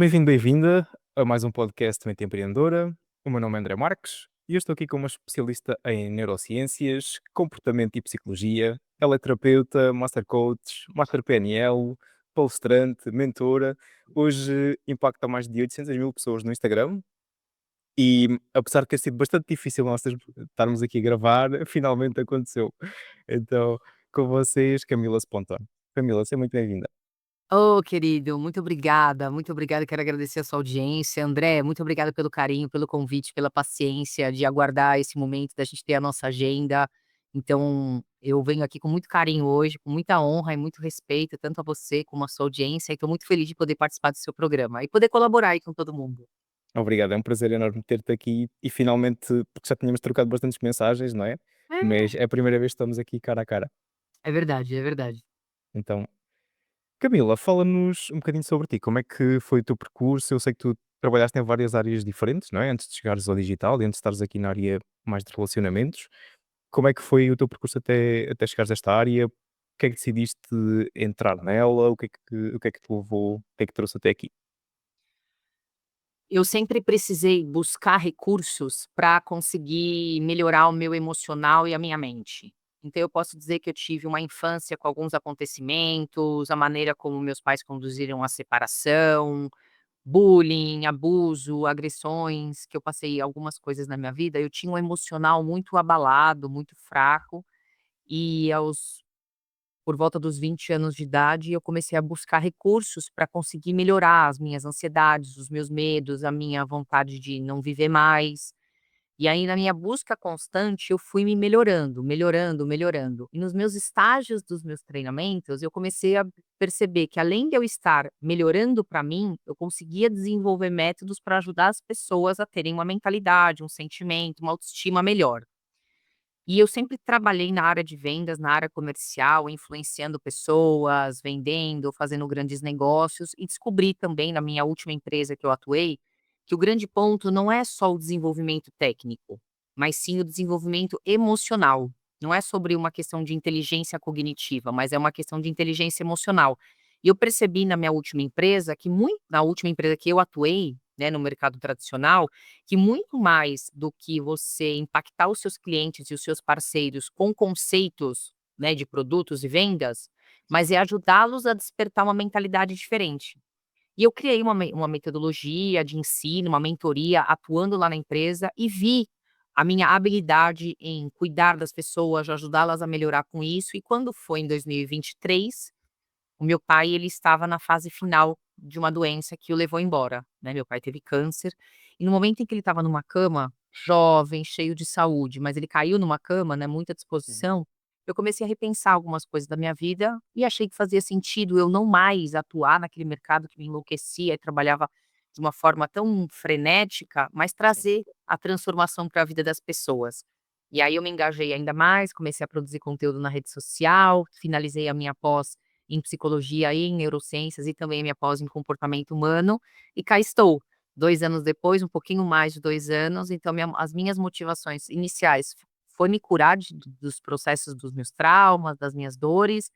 Bem-vindo, bem-vinda a mais um podcast Mente Empreendedora. O meu nome é André Marques e eu estou aqui como especialista em neurociências, comportamento e psicologia. Ela é terapeuta, master coach, master PNL, palestrante, mentora. Hoje impacta mais de 800 mil pessoas no Instagram e, apesar de ter sido bastante difícil nós estarmos aqui a gravar, finalmente aconteceu. Então, com vocês, Camila Spontan. Camila, seja muito bem-vinda. Ô, querido, muito obrigada, muito obrigada. Quero agradecer a sua audiência. André, muito obrigada pelo carinho, pelo convite, pela paciência de aguardar esse momento da gente ter a nossa agenda. Então, eu venho aqui com muito carinho hoje, com muita honra e muito respeito, tanto a você como a sua audiência, e estou muito feliz de poder participar do seu programa e poder colaborar aí com todo mundo. Obrigado, é um prazer enorme ter-te aqui e finalmente, porque já tínhamos trocado bastantes mensagens, não é? É. Mas é a primeira vez que estamos aqui cara a cara. É verdade, é verdade. Então, Camila, fala-nos um bocadinho sobre ti. Como é que foi o teu percurso? Eu sei que tu trabalhaste em várias áreas diferentes, não é? Antes de chegares ao digital e antes de estares aqui na área mais de relacionamentos. Como é que foi o teu percurso até chegares a esta área? O que é que decidiste entrar nela? O que é que te levou? O que é que te trouxe até aqui? Eu sempre precisei buscar recursos para conseguir melhorar o meu emocional e a minha mente. Então eu posso dizer que eu tive uma infância com alguns acontecimentos, a maneira como meus pais conduziram a separação, bullying, abuso, agressões, que eu passei algumas coisas na minha vida. Eu tinha um emocional muito abalado, muito fraco, e aos por volta dos 20 anos de idade, eu comecei a buscar recursos para conseguir melhorar as minhas ansiedades, os meus medos, a minha vontade de não viver mais. E aí, na minha busca constante, eu fui me melhorando, melhorando, melhorando. E nos meus estágios dos meus treinamentos, eu comecei a perceber que, além de eu estar melhorando para mim, eu conseguia desenvolver métodos para ajudar as pessoas a terem uma mentalidade, um sentimento, uma autoestima melhor. E eu sempre trabalhei na área de vendas, na área comercial, influenciando pessoas, vendendo, fazendo grandes negócios, e descobri também na minha última empresa que eu atuei, que o grande ponto não é só o desenvolvimento técnico, mas sim o desenvolvimento emocional. Não é sobre uma questão de inteligência cognitiva, mas é uma questão de inteligência emocional. E eu percebi na minha última empresa que muito, na última empresa que eu atuei, né, no mercado tradicional, que muito mais do que você impactar os seus clientes e os seus parceiros com conceitos, né, de produtos e vendas, mas é ajudá-los a despertar uma mentalidade diferente. E eu criei uma metodologia de ensino, uma mentoria atuando lá na empresa e vi a minha habilidade em cuidar das pessoas, ajudá-las a melhorar com isso. E quando foi em 2023, o meu pai, ele estava na fase final de uma doença que o levou embora, né, meu pai teve câncer, e no momento em que ele estava numa cama, jovem, cheio de saúde, mas ele caiu numa cama, né, muita Uhum. disposição, eu comecei a repensar algumas coisas da minha vida e achei que fazia sentido eu não mais atuar naquele mercado que me enlouquecia e trabalhava de uma forma tão frenética, mas Sim. trazer a transformação para a vida das pessoas. E aí eu me engajei ainda mais, comecei a produzir conteúdo na rede social, finalizei a minha pós em psicologia e em neurociências e também minha pós em comportamento humano, e cá estou, 2 anos depois, um pouquinho mais de 2 anos, então as minhas motivações iniciais foi me curar dos processos dos meus traumas, das minhas dores,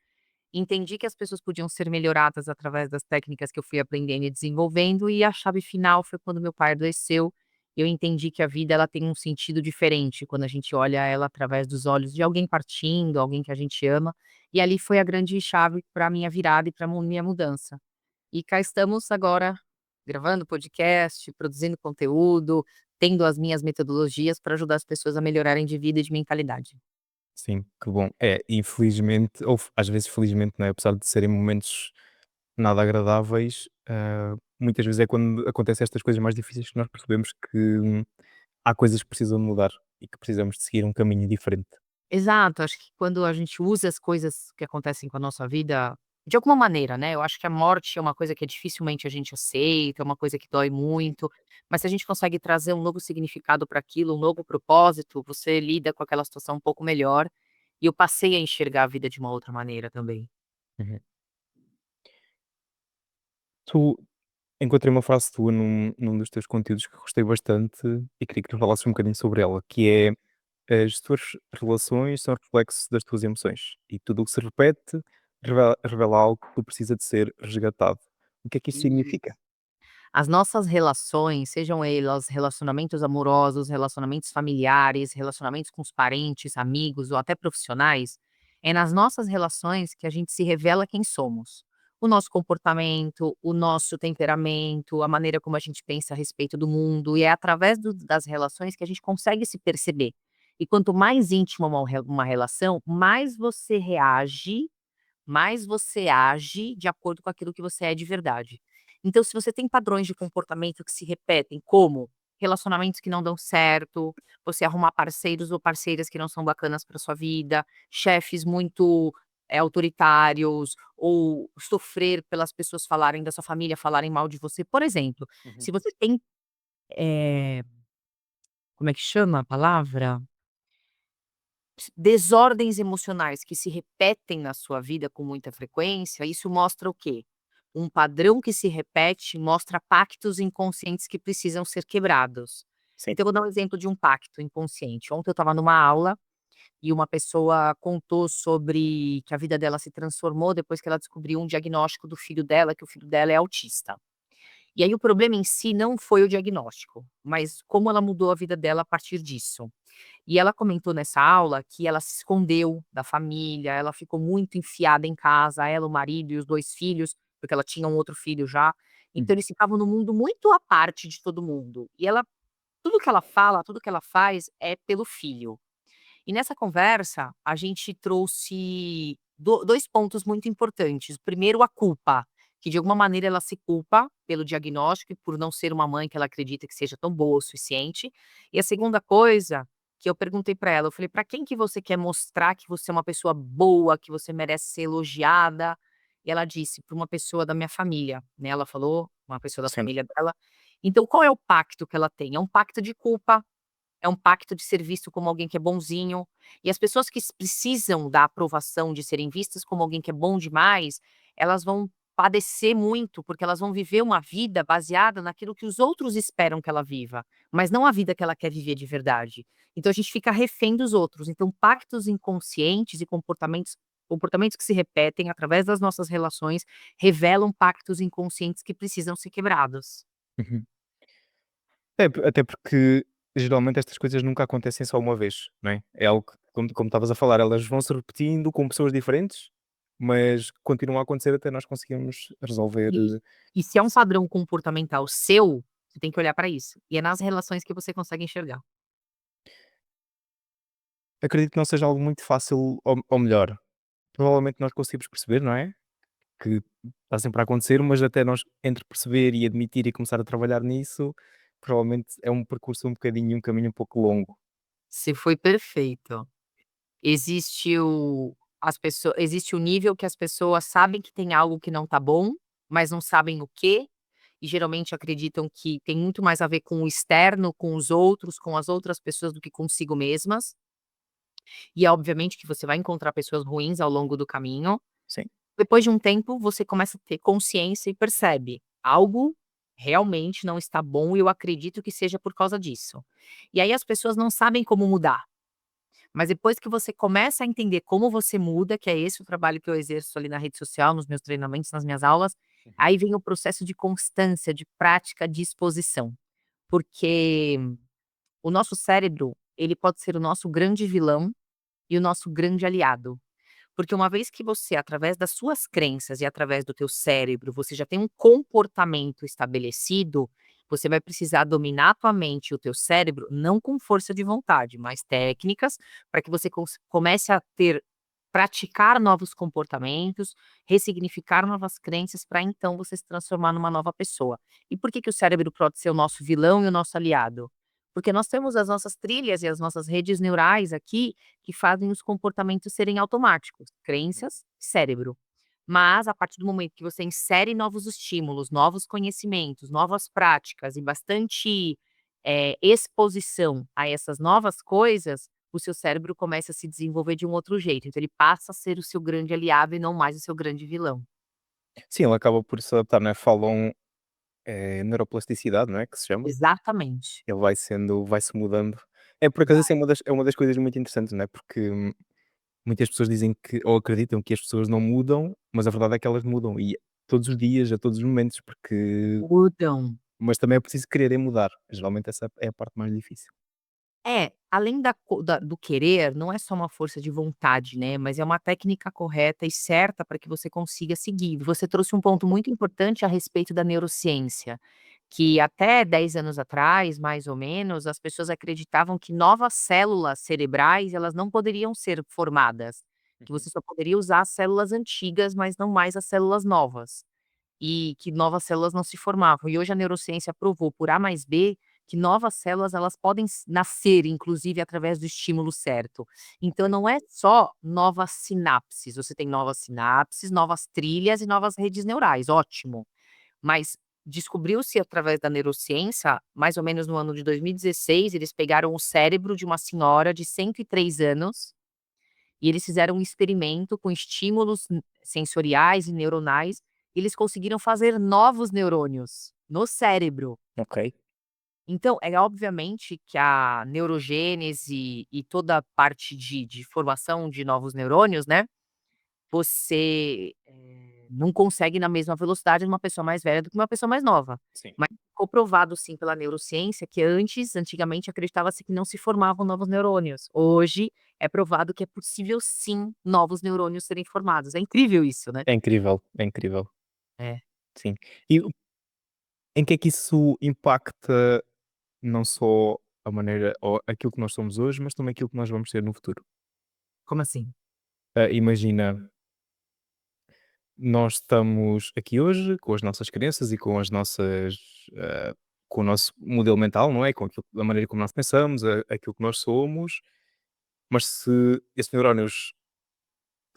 entendi que as pessoas podiam ser melhoradas através das técnicas que eu fui aprendendo e desenvolvendo, e a chave final foi quando meu pai adoeceu. Eu entendi que a vida ela tem um sentido diferente quando a gente olha ela através dos olhos de alguém partindo, alguém que a gente ama. E ali foi a grande chave para a minha virada e para a minha mudança. E cá estamos agora gravando podcast, produzindo conteúdo, tendo as minhas metodologias para ajudar as pessoas a melhorarem de vida e de mentalidade. Sim, que bom. É, infelizmente, ou às vezes felizmente, não é? Apesar de serem momentos nada agradáveis, muitas vezes é quando acontecem estas coisas mais difíceis que nós percebemos que há coisas que precisam de mudar e que precisamos de seguir um caminho diferente. Exato, acho que quando a gente usa as coisas que acontecem com a nossa vida, de alguma maneira, né, eu acho que a morte é uma coisa que dificilmente a gente aceita, é uma coisa que dói muito, mas se a gente consegue trazer um novo significado para aquilo, um novo propósito, você lida com aquela situação um pouco melhor, e eu passei a enxergar a vida de uma outra maneira também. Uhum. Tu encontrei uma frase tua num dos teus conteúdos que gostei bastante e queria que tu falasses um bocadinho sobre ela, que é: as tuas relações são reflexo das tuas emoções e tudo o que se repete revela algo que precisa de ser resgatado. O que é que isso Isso. significa? As nossas relações, sejam elas relacionamentos amorosos, relacionamentos familiares, relacionamentos com os parentes, amigos ou até profissionais, é nas nossas relações que a gente se revela quem somos. O nosso comportamento, o nosso temperamento, a maneira como a gente pensa a respeito do mundo, e é através das relações que a gente consegue se perceber. E quanto mais íntima uma relação, mais você age de acordo com aquilo que você é de verdade. Então, se você tem padrões de comportamento que se repetem, como relacionamentos que não dão certo, você arrumar parceiros ou parceiras que não são bacanas para sua vida, chefes muito autoritários, ou sofrer pelas pessoas falarem da sua família, falarem mal de você. Por exemplo, Uhum. se você tem, eh, como é que chama a palavra? Desordens emocionais que se repetem na sua vida com muita frequência, isso mostra o quê? Um padrão que se repete mostra pactos inconscientes que precisam ser quebrados. Sim. Então, eu vou dar um exemplo de um pacto inconsciente. Ontem eu estava numa aula e uma pessoa contou sobre que a vida dela se transformou depois que ela descobriu um diagnóstico do filho dela, que o filho dela é autista. E aí o problema em si não foi o diagnóstico, mas como ela mudou a vida dela a partir disso. E ela comentou nessa aula que ela se escondeu da família, ela ficou muito enfiada em casa, ela, o marido e os 2 filhos, porque ela tinha um outro filho já. Então Uhum. eles ficavam num mundo muito à parte de todo mundo. E ela tudo que ela fala, tudo que ela faz é pelo filho. E nessa conversa, a gente trouxe 2 pontos muito importantes. Primeiro, a culpa, que de alguma maneira ela se culpa pelo diagnóstico e por não ser uma mãe que ela acredita que seja tão boa o suficiente. E a segunda coisa que eu perguntei para ela, eu falei: "Para quem que você quer mostrar que você é uma pessoa boa, que você merece ser elogiada?" E ela disse: "Para uma pessoa da minha família", né, ela falou, uma pessoa da Sim. família dela. Então qual é o pacto que ela tem? É um pacto de culpa, é um pacto de ser visto como alguém que é bonzinho, e as pessoas que precisam da aprovação de serem vistas como alguém que é bom demais, elas vão padecer muito, porque elas vão viver uma vida baseada naquilo que os outros esperam que ela viva, mas não a vida que ela quer viver de verdade. Então a gente fica refém dos outros. Então pactos inconscientes e comportamentos que se repetem através das nossas relações, revelam pactos inconscientes que precisam ser quebrados. Uhum. É, até porque geralmente estas coisas nunca acontecem só uma vez, não é? É algo que, como estavas a falar, elas vão se repetindo com pessoas diferentes, mas continuam a acontecer até nós conseguirmos resolver. E e se é um padrão comportamental seu, você tem que olhar para isso. E é nas relações que você consegue enxergar. Acredito que não seja algo muito fácil, ou melhor, provavelmente nós conseguimos perceber, não é? Que está sempre a acontecer, mas até nós entre perceber e admitir e começar a trabalhar nisso, provavelmente é um percurso um bocadinho, um caminho um pouco longo. Você foi perfeito. Existe o nível que as pessoas sabem que tem algo que não tá bom, mas não sabem o quê, e geralmente acreditam que tem muito mais a ver com o externo, com os outros, com as outras pessoas do que consigo mesmas. E é obviamente que você vai encontrar pessoas ruins ao longo do caminho. Sim. Depois de um tempo, você começa a ter consciência e percebe: algo realmente não está bom e eu acredito que seja por causa disso. E aí as pessoas não sabem como mudar, mas depois que você começa a entender como você muda, que é esse o trabalho que eu exerço ali na rede social, nos meus treinamentos, nas minhas aulas, Uhum. aí vem o processo de constância, de prática, de exposição. Porque o nosso cérebro, ele pode ser o nosso grande vilão e o nosso grande aliado. Porque uma vez que você, através das suas crenças e através do teu cérebro, você já tem um comportamento estabelecido, você vai precisar dominar a tua mente e o teu cérebro, não com força de vontade, mas técnicas para que você comece a praticar novos comportamentos, ressignificar novas crenças para então você se transformar numa nova pessoa. E por que que o cérebro pode ser o nosso vilão e o nosso aliado? Porque nós temos as nossas trilhas e as nossas redes neurais aqui que fazem os comportamentos serem automáticos, crenças, cérebro. Mas a partir do momento que você insere novos estímulos, novos conhecimentos, novas práticas e bastante, exposição a essas novas coisas, o seu cérebro começa a se desenvolver de um outro jeito, então ele passa a ser o seu grande aliado e não mais o seu grande vilão. Sim, ele acaba por se adaptar, não é? Falam, neuroplasticidade, não é? Que se chama. Exatamente. Ele vai-se mudando. É, por acaso, isso Vai. é uma das coisas muito interessantes, não é? Porque muitas pessoas dizem que, ou acreditam que as pessoas não mudam, mas a verdade é que elas mudam e todos os dias, a todos os momentos, porque Mudam. Mas também é preciso quererem mudar. Geralmente essa é a parte mais difícil. É, além do querer, não é só uma força de vontade, né, mas é uma técnica correta e certa para que você consiga seguir. Você trouxe um ponto muito importante a respeito da neurociência, que até 10 anos atrás, mais ou menos, as pessoas acreditavam que novas células cerebrais, elas não poderiam ser formadas, que Uhum. você só poderia usar as células antigas, mas não mais as células novas. E que novas células não se formavam. E hoje a neurociência provou por A mais B que novas células elas podem nascer, inclusive através do estímulo certo. Então Ok. não é só novas sinapses, você tem novas sinapses, novas trilhas e novas redes neurais, ótimo. Mas descobriu-se através da neurociência, mais ou menos no ano de 2016, eles pegaram o cérebro de uma senhora de 103 anos e eles fizeram um experimento com estímulos sensoriais e neuronais, e eles conseguiram fazer novos neurônios no cérebro. Ok. Então, é obviamente que a neurogênese e toda a parte de formação de novos neurônios, né, você, não consegue na mesma velocidade de uma pessoa mais velha do que uma pessoa mais nova. Sim. Mas ficou provado sim pela neurociência que antigamente acreditava-se que não se formavam novos neurônios. Hoje é provado que é possível sim novos neurônios serem formados. É incrível isso, né. É incrível, é incrível. É. Sim. E em que é que isso impacta não só a maneira ou aquilo que nós somos hoje, mas também aquilo que nós vamos ser no futuro? Como assim? Imagina, nós estamos aqui hoje com as nossas crenças e com as nossas, com o nosso modelo mental, não é? Com aquilo, a maneira como nós pensamos, aquilo que nós somos, mas se esses neurónios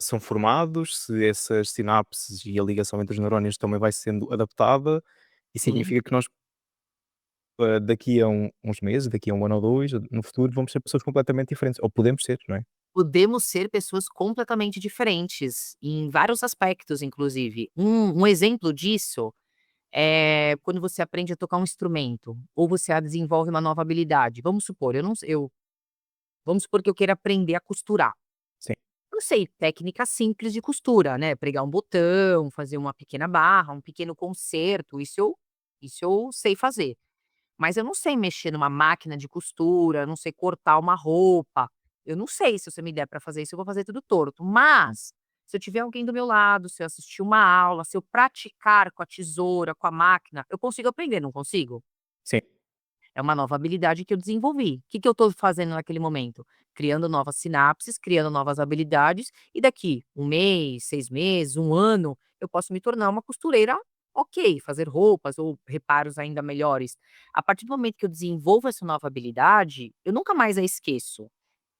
são formados, se essas sinapses e a ligação entre os neurónios também vai sendo adaptada, isso Sim. significa que nós, daqui a uns meses, daqui a um ano ou dois, no futuro, vamos ser pessoas completamente diferentes, ou podemos ser, não é? Podemos ser pessoas completamente diferentes, em vários aspectos inclusive. Um exemplo disso é quando você aprende a tocar um instrumento, ou você desenvolve uma nova habilidade. Vamos supor, eu não se eu vamos supor que eu queira aprender a costurar. Sim, Eu sei técnicas simples de costura, né, pregar um botão, fazer uma pequena barra, um pequeno conserto, isso eu sei fazer. Mas eu não sei mexer numa máquina de costura, eu não sei cortar uma roupa. Eu não sei, se você me der para fazer isso, eu vou fazer tudo torto. Mas, se eu tiver alguém do meu lado, se eu assistir uma aula, se eu praticar com a tesoura, com a máquina, eu consigo aprender, não consigo? sim, É uma nova habilidade que eu desenvolvi. O que que eu estou fazendo naquele momento? Criando novas sinapses, criando novas habilidades, e daqui um mês, 6 meses, um ano, eu posso me tornar uma costureira ok, fazer roupas ou reparos ainda melhores. A partir do momento que eu desenvolvo essa nova habilidade, eu nunca mais a esqueço.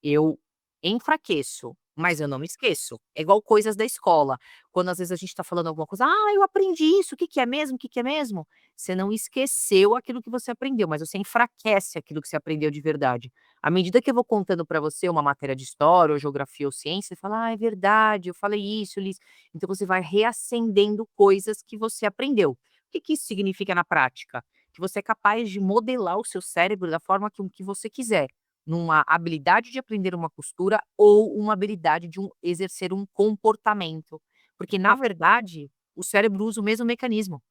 Eu enfraqueço, mas eu não me esqueço. É igual coisas da escola, quando às vezes a gente está falando alguma coisa: "Ah, eu aprendi isso, o que que é mesmo? O que que é mesmo?". Você não esqueceu aquilo que você aprendeu, mas você enfraquece aquilo que você aprendeu de verdade. À medida que eu vou contando para você uma matéria de história ou geografia ou ciência, você fala: "Ah, é verdade, eu falei isso, li isso". Então você vai reacendendo coisas que você aprendeu. O que que isso significa na prática? Que você é capaz de modelar o seu cérebro da forma que você quiser. Numa habilidade de aprender uma costura ou uma habilidade de exercer um comportamento. Porque, na verdade, o cérebro usa o mesmo mecanismo.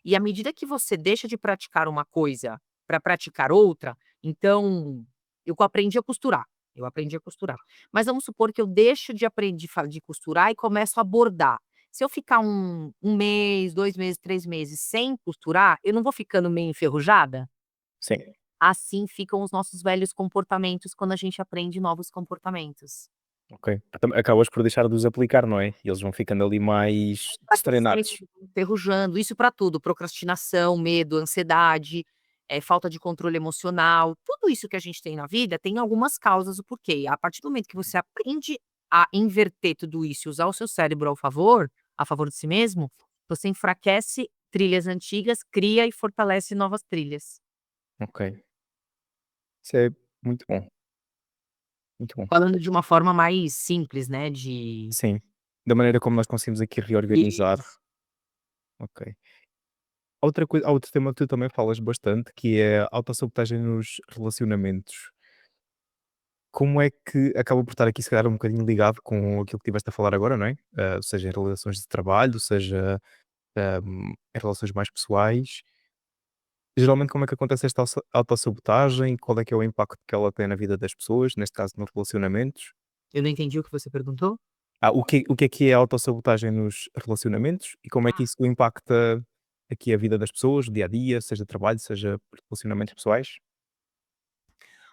E à medida que você deixa de praticar uma coisa para praticar outra, então, eu aprendi a costurar, eu aprendi a costurar. Mas vamos supor que eu deixo de aprender de costurar e começo a bordar. Se eu ficar um mês, 2 meses, 3 meses sem costurar, eu não vou ficando meio enferrujada? sim. Assim ficam os nossos velhos comportamentos quando a gente aprende novos comportamentos. Ok. Acabas por deixar de os aplicar, não é? E eles vão ficando ali mais Enfraquecendo, destreinados. enferrujando, isso para tudo, procrastinação, medo, ansiedade, falta de controle emocional, tudo isso que a gente tem na vida tem algumas causas, o porquê. A partir do momento que você aprende a inverter tudo isso e usar o seu cérebro a favor de si mesmo, você enfraquece trilhas antigas, cria e fortalece novas trilhas. Ok. Isso é muito bom, muito bom. Falando de uma forma mais simples, né, de Sim, da maneira como nós conseguimos aqui reorganizar. isso. Ok. Há outro tema que tu também falas bastante, que é a autossabotagem nos relacionamentos. Como é que acaba por estar aqui, se calhar, um bocadinho ligado com aquilo que estiveste a falar agora, não é? Seja em relações de trabalho, seja em relações mais pessoais. Geralmente como é que acontece esta autossabotagem? Qual é que é o impacto que ela tem na vida das pessoas, neste caso nos relacionamentos? Eu não entendi o que você perguntou? O que é a autossabotagem nos relacionamentos e como é que Ah. isso impacta aqui a vida das pessoas, o dia a dia, seja trabalho, seja relacionamentos pessoais?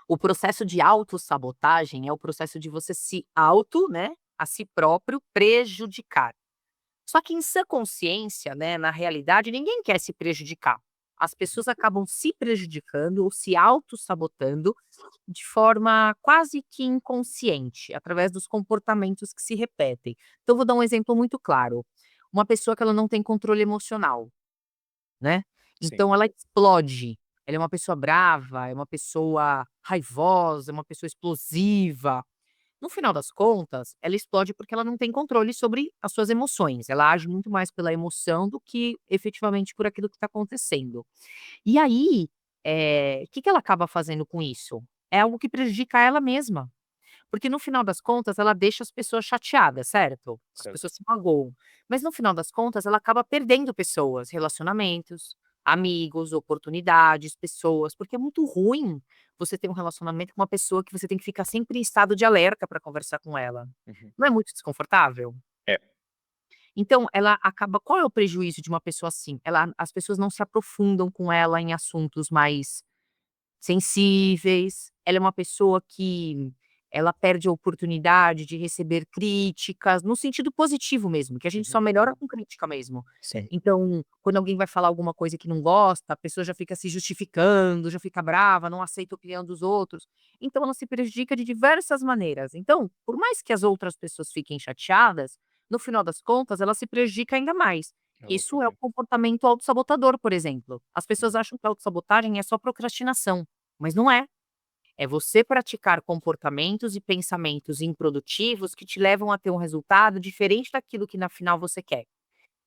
O processo de autossabotagem é o processo de você se auto, né, a si próprio prejudicar. Só que em sã consciência, né, na realidade, ninguém quer se prejudicar. As pessoas acabam se prejudicando ou se autossabotando de forma quase que inconsciente, através dos comportamentos que se repetem. Então, vou dar um exemplo muito claro. Uma pessoa que ela não tem controle emocional, né? Sim. Então ela explode. Ela é uma pessoa brava, é uma pessoa raivosa, é uma pessoa explosiva. No final das contas, ela explode porque ela não tem controle sobre as suas emoções. Ela age muito mais pela emoção do que efetivamente por aquilo que está acontecendo. E aí, o que que ela acaba fazendo com isso? É algo que prejudica ela mesma. Porque no final das contas ela deixa as pessoas chateadas, certo? As Certo. pessoas se magoam. Mas no final das contas ela acaba perdendo pessoas, relacionamentos, amigos, oportunidades, pessoas, porque é muito ruim você ter um relacionamento com uma pessoa que você tem que ficar sempre em estado de alerta para conversar com ela. Uhum. Não é muito desconfortável? É. Então ela acaba qual é o prejuízo de uma pessoa assim? As pessoas não se aprofundam com ela em assuntos mais sensíveis, ela é uma pessoa que ela perde a oportunidade de receber críticas, no sentido positivo mesmo, que a gente só Uhum. melhora com crítica mesmo. Sim. Então, quando alguém vai falar alguma coisa que não gosta, a pessoa já fica se justificando, já fica brava, não aceita a opinião dos outros. Então ela se prejudica de diversas maneiras. Então, por mais que as outras pessoas fiquem chateadas, no final das contas ela se prejudica ainda mais. Ela Isso é o própria. comportamento autossabotador, por exemplo. As pessoas acham que a autossabotagem é só procrastinação, mas não é. É você praticar comportamentos e pensamentos improdutivos que te levam a ter um resultado diferente daquilo que na final você quer.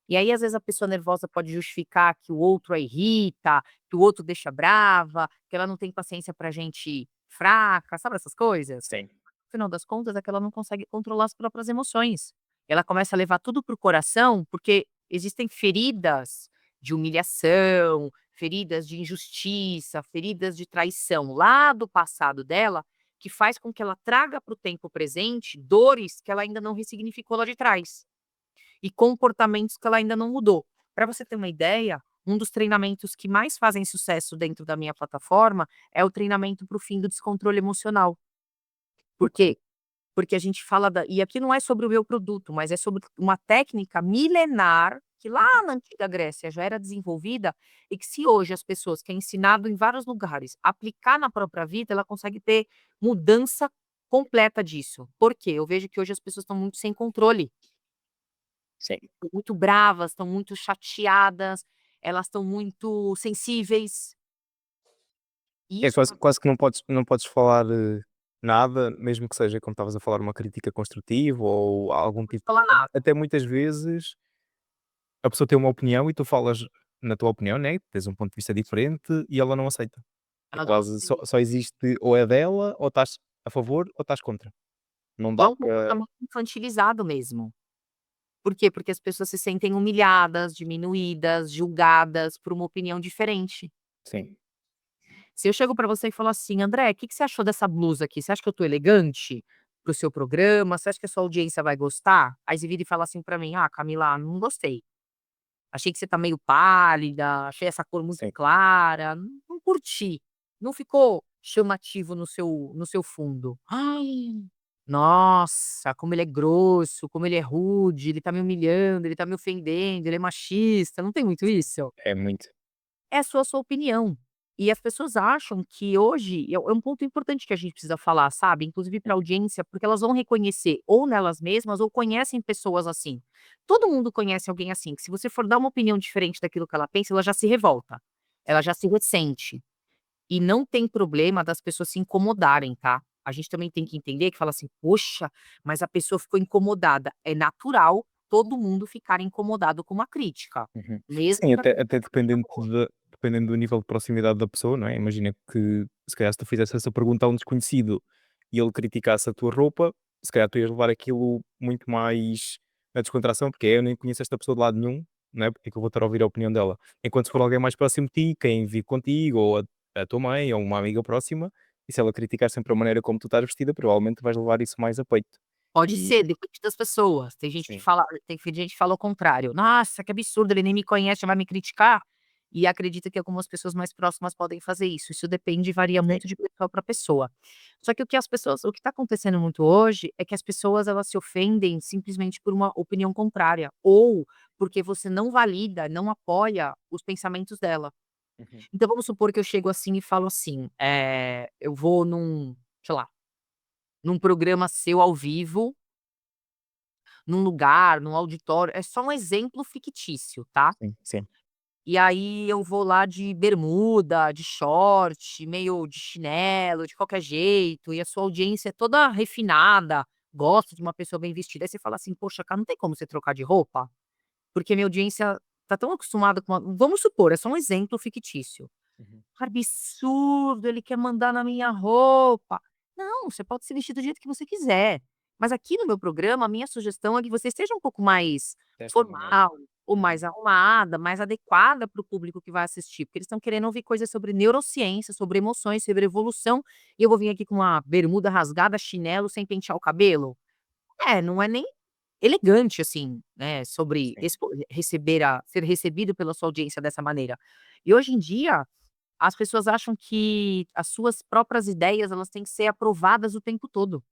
E aí, às vezes, a pessoa nervosa pode justificar que o outro a irrita, que o outro deixa brava, que ela não tem paciência pra gente fraca, sabe essas coisas? Sim. No final das contas, é que ela não consegue controlar as próprias emoções. Ela começa a levar tudo para o coração, porque existem feridas de humilhação, feridas de injustiça, feridas de traição lá do passado dela, que faz com que ela traga para o tempo presente dores que ela ainda não ressignificou lá de trás e comportamentos que ela ainda não mudou. Para você ter uma ideia, um dos treinamentos que mais fazem sucesso dentro da minha plataforma é o treinamento para o fim do descontrole emocional. Por quê? Porque a gente fala e aqui não é sobre o meu produto, mas é sobre uma técnica milenar, que lá na antiga Grécia já era desenvolvida, e que se hoje as pessoas, que é ensinado em vários lugares, aplicar na própria vida, ela consegue ter mudança completa disso. Por quê? Eu vejo que hoje as pessoas estão muito sem controle, Sim. estão muito bravas, estão muito chateadas, elas estão muito sensíveis. E É isso quase que não podes falar, nada, mesmo que seja, como estavas a falar, uma crítica construtiva ou não algum pode tipo, falar nada, até muitas vezes a pessoa tem uma opinião e tu falas na tua opinião, né, tens um ponto de vista diferente e ela não aceita. É ela não quase aceita. só existe ou é dela, ou estás a favor ou estás contra. Não É dá um para comportamento infantilizado mesmo. Por quê? Porque as pessoas se sentem humilhadas, diminuídas, julgadas por uma opinião diferente. sim, Se eu chego pra você e falo assim: "André, o que que você achou dessa blusa aqui? Você acha que eu tô elegante para o seu programa? Você acha que a sua audiência vai gostar?" Aí você vira e fala assim pra mim: "Ah, Camila, não gostei. Achei que você tá meio pálida, achei essa cor muito sim. clara, não curti, não ficou chamativo no seu fundo". "Ai, nossa, como ele é grosso, como ele é rude, ele tá me humilhando, ele tá me ofendendo, ele é machista", não tem muito isso? É muito. É a sua opinião. E as pessoas acham que hoje é um ponto importante que a gente precisa falar, sabe, inclusive para a audiência, porque elas vão reconhecer ou nelas mesmas ou conhecem pessoas assim. Todo mundo conhece alguém assim, que se você for dar uma opinião diferente daquilo que ela pensa, ela já se revolta, ela já se ressente. E não tem problema das pessoas se incomodarem, tá. A gente também tem que entender que fala assim: "Poxa, mas a pessoa ficou incomodada". É natural todo mundo ficar incomodado com uma crítica, Uhum. mesmo Sim, que a pessoa até esteja dependendo boa. dependendo do nível de proximidade da pessoa, não é? Imagina que se calhar se tu fizesse essa pergunta a um desconhecido e ele criticasse a tua roupa, se calhar tu ias levar aquilo muito mais na descontração, porque eu nem conheço esta pessoa de lado nenhum, não é? Porque é que eu vou estar a ouvir a opinião dela? Enquanto se for alguém mais próximo de ti, quem vive contigo, ou a tua mãe, ou uma amiga próxima, e se ela criticar sempre a maneira como tu estás vestida, provavelmente vais levar isso mais a peito. Pode E ser, depende das pessoas. sim, Tem gente que fala o contrário: "Nossa, que absurdo, ele nem me conhece, já vai me criticar". E acredita que algumas pessoas mais próximas podem fazer isso. Isso depende e varia sim. muito de pessoa para pessoa. Só que o que está acontecendo muito hoje é que as pessoas elas se ofendem simplesmente por uma opinião contrária, ou porque você não valida, não apoia os pensamentos dela. Uhum. Então vamos supor que eu chego assim e falo assim, eu vou sei lá, num programa seu ao vivo, num lugar, num auditório, é só um exemplo fictício, tá. Sim, sim. E aí eu vou lá de bermuda, de short, meio de chinelo, de qualquer jeito, e a sua audiência é toda refinada, gosta de uma pessoa bem vestida, aí você fala assim: "Poxa, cara, não tem como você trocar de roupa?" Porque minha audiência tá tão acostumada com a vamos supor, é só um exemplo fictício. Uhum. Absurdo, ele quer mandar na minha roupa. Não, você pode se vestir do jeito que você quiser. Mas aqui no meu programa, a minha sugestão é que você esteja um pouco mais Desta maneira. formal, ou mais Uhum. arrumada, mais adequada para o público que vai assistir, porque eles estão querendo ouvir coisas sobre neurociência, sobre emoções, sobre evolução, e eu vou vir aqui com uma bermuda rasgada, chinelo, sem pentear o cabelo? Não é nem elegante, assim, né, sobre Sim. ser recebido pela sua audiência dessa maneira. E hoje em dia as pessoas acham que as suas próprias ideias, elas têm que ser aprovadas o tempo todo.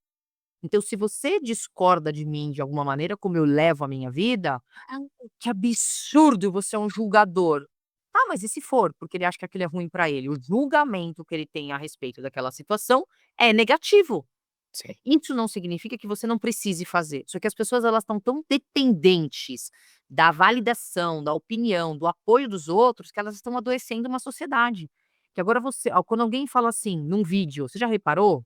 Então, se você discorda de mim de alguma maneira, como eu levo a minha vida, "Ah, que absurdo, você é um julgador". Ah, mas e se for? Porque ele acha que aquilo é ruim para ele. O julgamento que ele tem a respeito daquela situação é negativo. Sim. Isso não significa que você não precise fazer, só que as pessoas elas estão tão dependentes da validação, da opinião, do apoio dos outros, que elas estão adoecendo uma sociedade. Que agora quando alguém fala assim, num vídeo, você já reparou?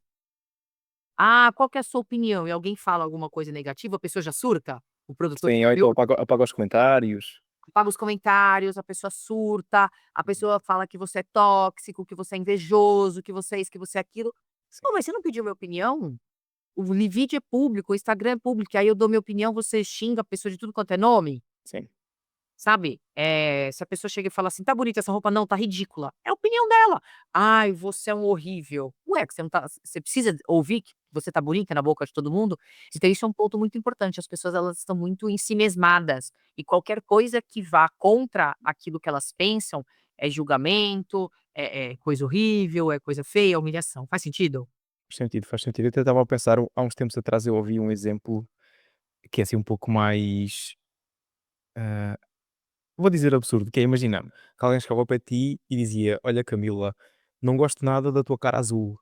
"Ah, qual que é a sua opinião?" E alguém fala alguma coisa negativa, a pessoa já surta? O produtor Sim, ou então apaga os comentários. apaga os comentários, a pessoa surta, a Uhum. pessoa fala que você é tóxico, que você é invejoso, que você é isso, que você é aquilo. Sim, "Pô, mas você não pediu minha opinião?" O vídeo é público, o Instagram é público, aí eu dou minha opinião, você xinga a pessoa de tudo quanto é nome, sim, sabe. Se a pessoa chega e fala assim: "Tá bonita essa roupa", "Não, tá ridícula", é a opinião dela. "Ai, você é um horrível". Ué, que você não tá você precisa ouvir que você tá bonita na boca de todo mundo? Então isso é um ponto muito importante, as pessoas elas estão muito ensimesmadas, e qualquer coisa que vá contra aquilo que elas pensam, é julgamento, é coisa horrível, é coisa feia, é humilhação. Faz sentido? faz sentido, faz sentido. Eu até estava a pensar, há uns tempos atrás eu ouvi um exemplo que é assim um pouco mais, ah, vou dizer absurdo, que é, imagina, que alguém chegava para ti e dizia: "Olha Camila, não gosto nada da tua cara azul".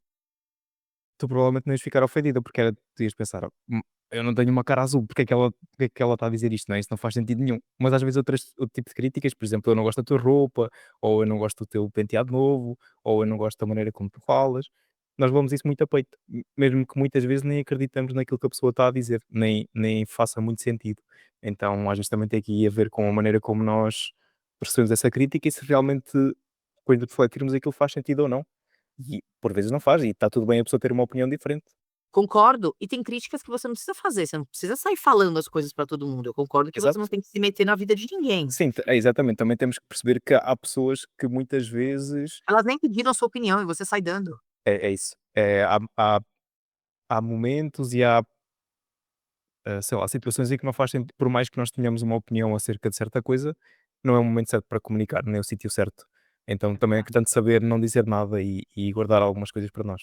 Tu provavelmente não ias ficar ofendida, porque era tu ias pensar: eu não tenho uma cara azul, porque é que ela está a dizer isto?", não é? Isso não faz sentido nenhum. Mas às vezes outro tipo de críticas, por exemplo, eu não gosto da tua roupa, ou eu não gosto do teu penteado novo, ou eu não gosto da maneira como tu falas. Nós levamos isso muito a peito, mesmo que muitas vezes nem acreditamos naquilo que a pessoa está a dizer, nem faça muito sentido. Então, às vezes também tem aqui a ver com a maneira como nós percebemos essa crítica e se realmente, depois de refletirmos, aquilo faz sentido ou não. E por vezes não faz, e está tudo bem a pessoa ter uma opinião diferente. Concordo, e tem críticas que você não precisa fazer, você não precisa sair falando as coisas pra todo mundo, eu concordo que você não Exato. tem que se meter na vida de ninguém. Sim, exatamente, também temos que perceber que há pessoas que muitas vezes Elas nem pediram a sua opinião e você sai dando. é isso, há momentos e há, sei lá, situações em que não faz sentido, por mais que nós tenhamos uma opinião acerca de certa coisa, não é o momento certo para comunicar, nem o sítio certo. Então É também é verdade. importante saber não dizer nada e guardar algumas coisas para nós.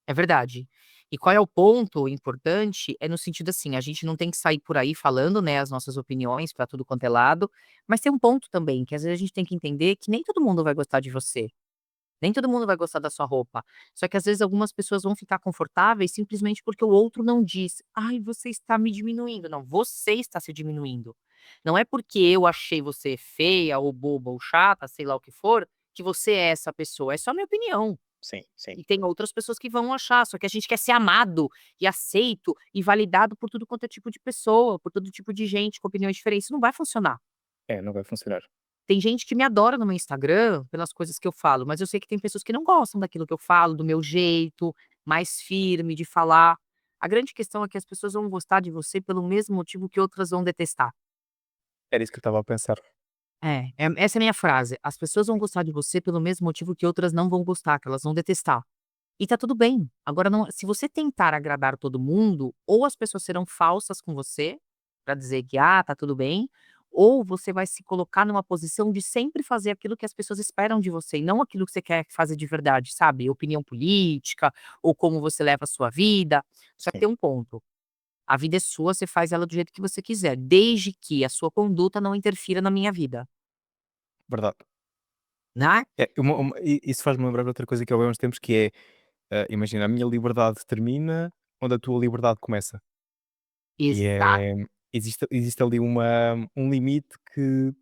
É verdade. E qual é o ponto importante, é no sentido assim, a gente não tem que sair por aí falando, né, as nossas opiniões pra tudo quanto é lado, mas tem um ponto também, que às vezes a gente tem que entender que nem todo mundo vai gostar de você. Nem todo mundo vai gostar da sua roupa. Só que às vezes algumas pessoas vão ficar confortáveis simplesmente porque o outro não diz: "Ai, você está me diminuindo". Não, você está se diminuindo. Não é porque eu achei você feia ou boba ou chata, sei lá o que for, que você é essa pessoa. É só minha opinião. Sim, sim. E tem outras pessoas que vão achar, só que a gente quer ser amado e aceito e validado por tudo quanto é tipo de pessoa, por todo tipo de gente com opiniões diferentes. Isso não vai funcionar. É, não vai funcionar. Tem gente que me adora no meu Instagram pelas coisas que eu falo, mas eu sei que tem pessoas que não gostam daquilo que eu falo, do meu jeito mais firme de falar. A grande questão é que as pessoas vão gostar de você pelo mesmo motivo que outras vão detestar. Era isso que eu estava a pensar. essa é a minha frase: "As pessoas vão gostar de você pelo mesmo motivo que outras não vão gostar, que elas vão detestar". E tá tudo bem. Agora não, se você tentar agradar todo mundo, ou as pessoas serão falsas com você, pra dizer que: "Ah, tá tudo bem", ou você vai se colocar numa posição de sempre fazer aquilo que as pessoas esperam de você e não aquilo que você quer fazer de verdade, sabe, opinião política, ou como você leva a sua vida. Só que Sim, tem um ponto: a vida é sua, você faz ela do jeito que você quiser, desde que a sua conduta não interfira na minha vida, verdade. né. Isso faz-me lembrar outra coisa que eu ouvi há uns tempos que é, imagina, a minha liberdade termina onde a tua liberdade começa. E Exato. existe ali um limite que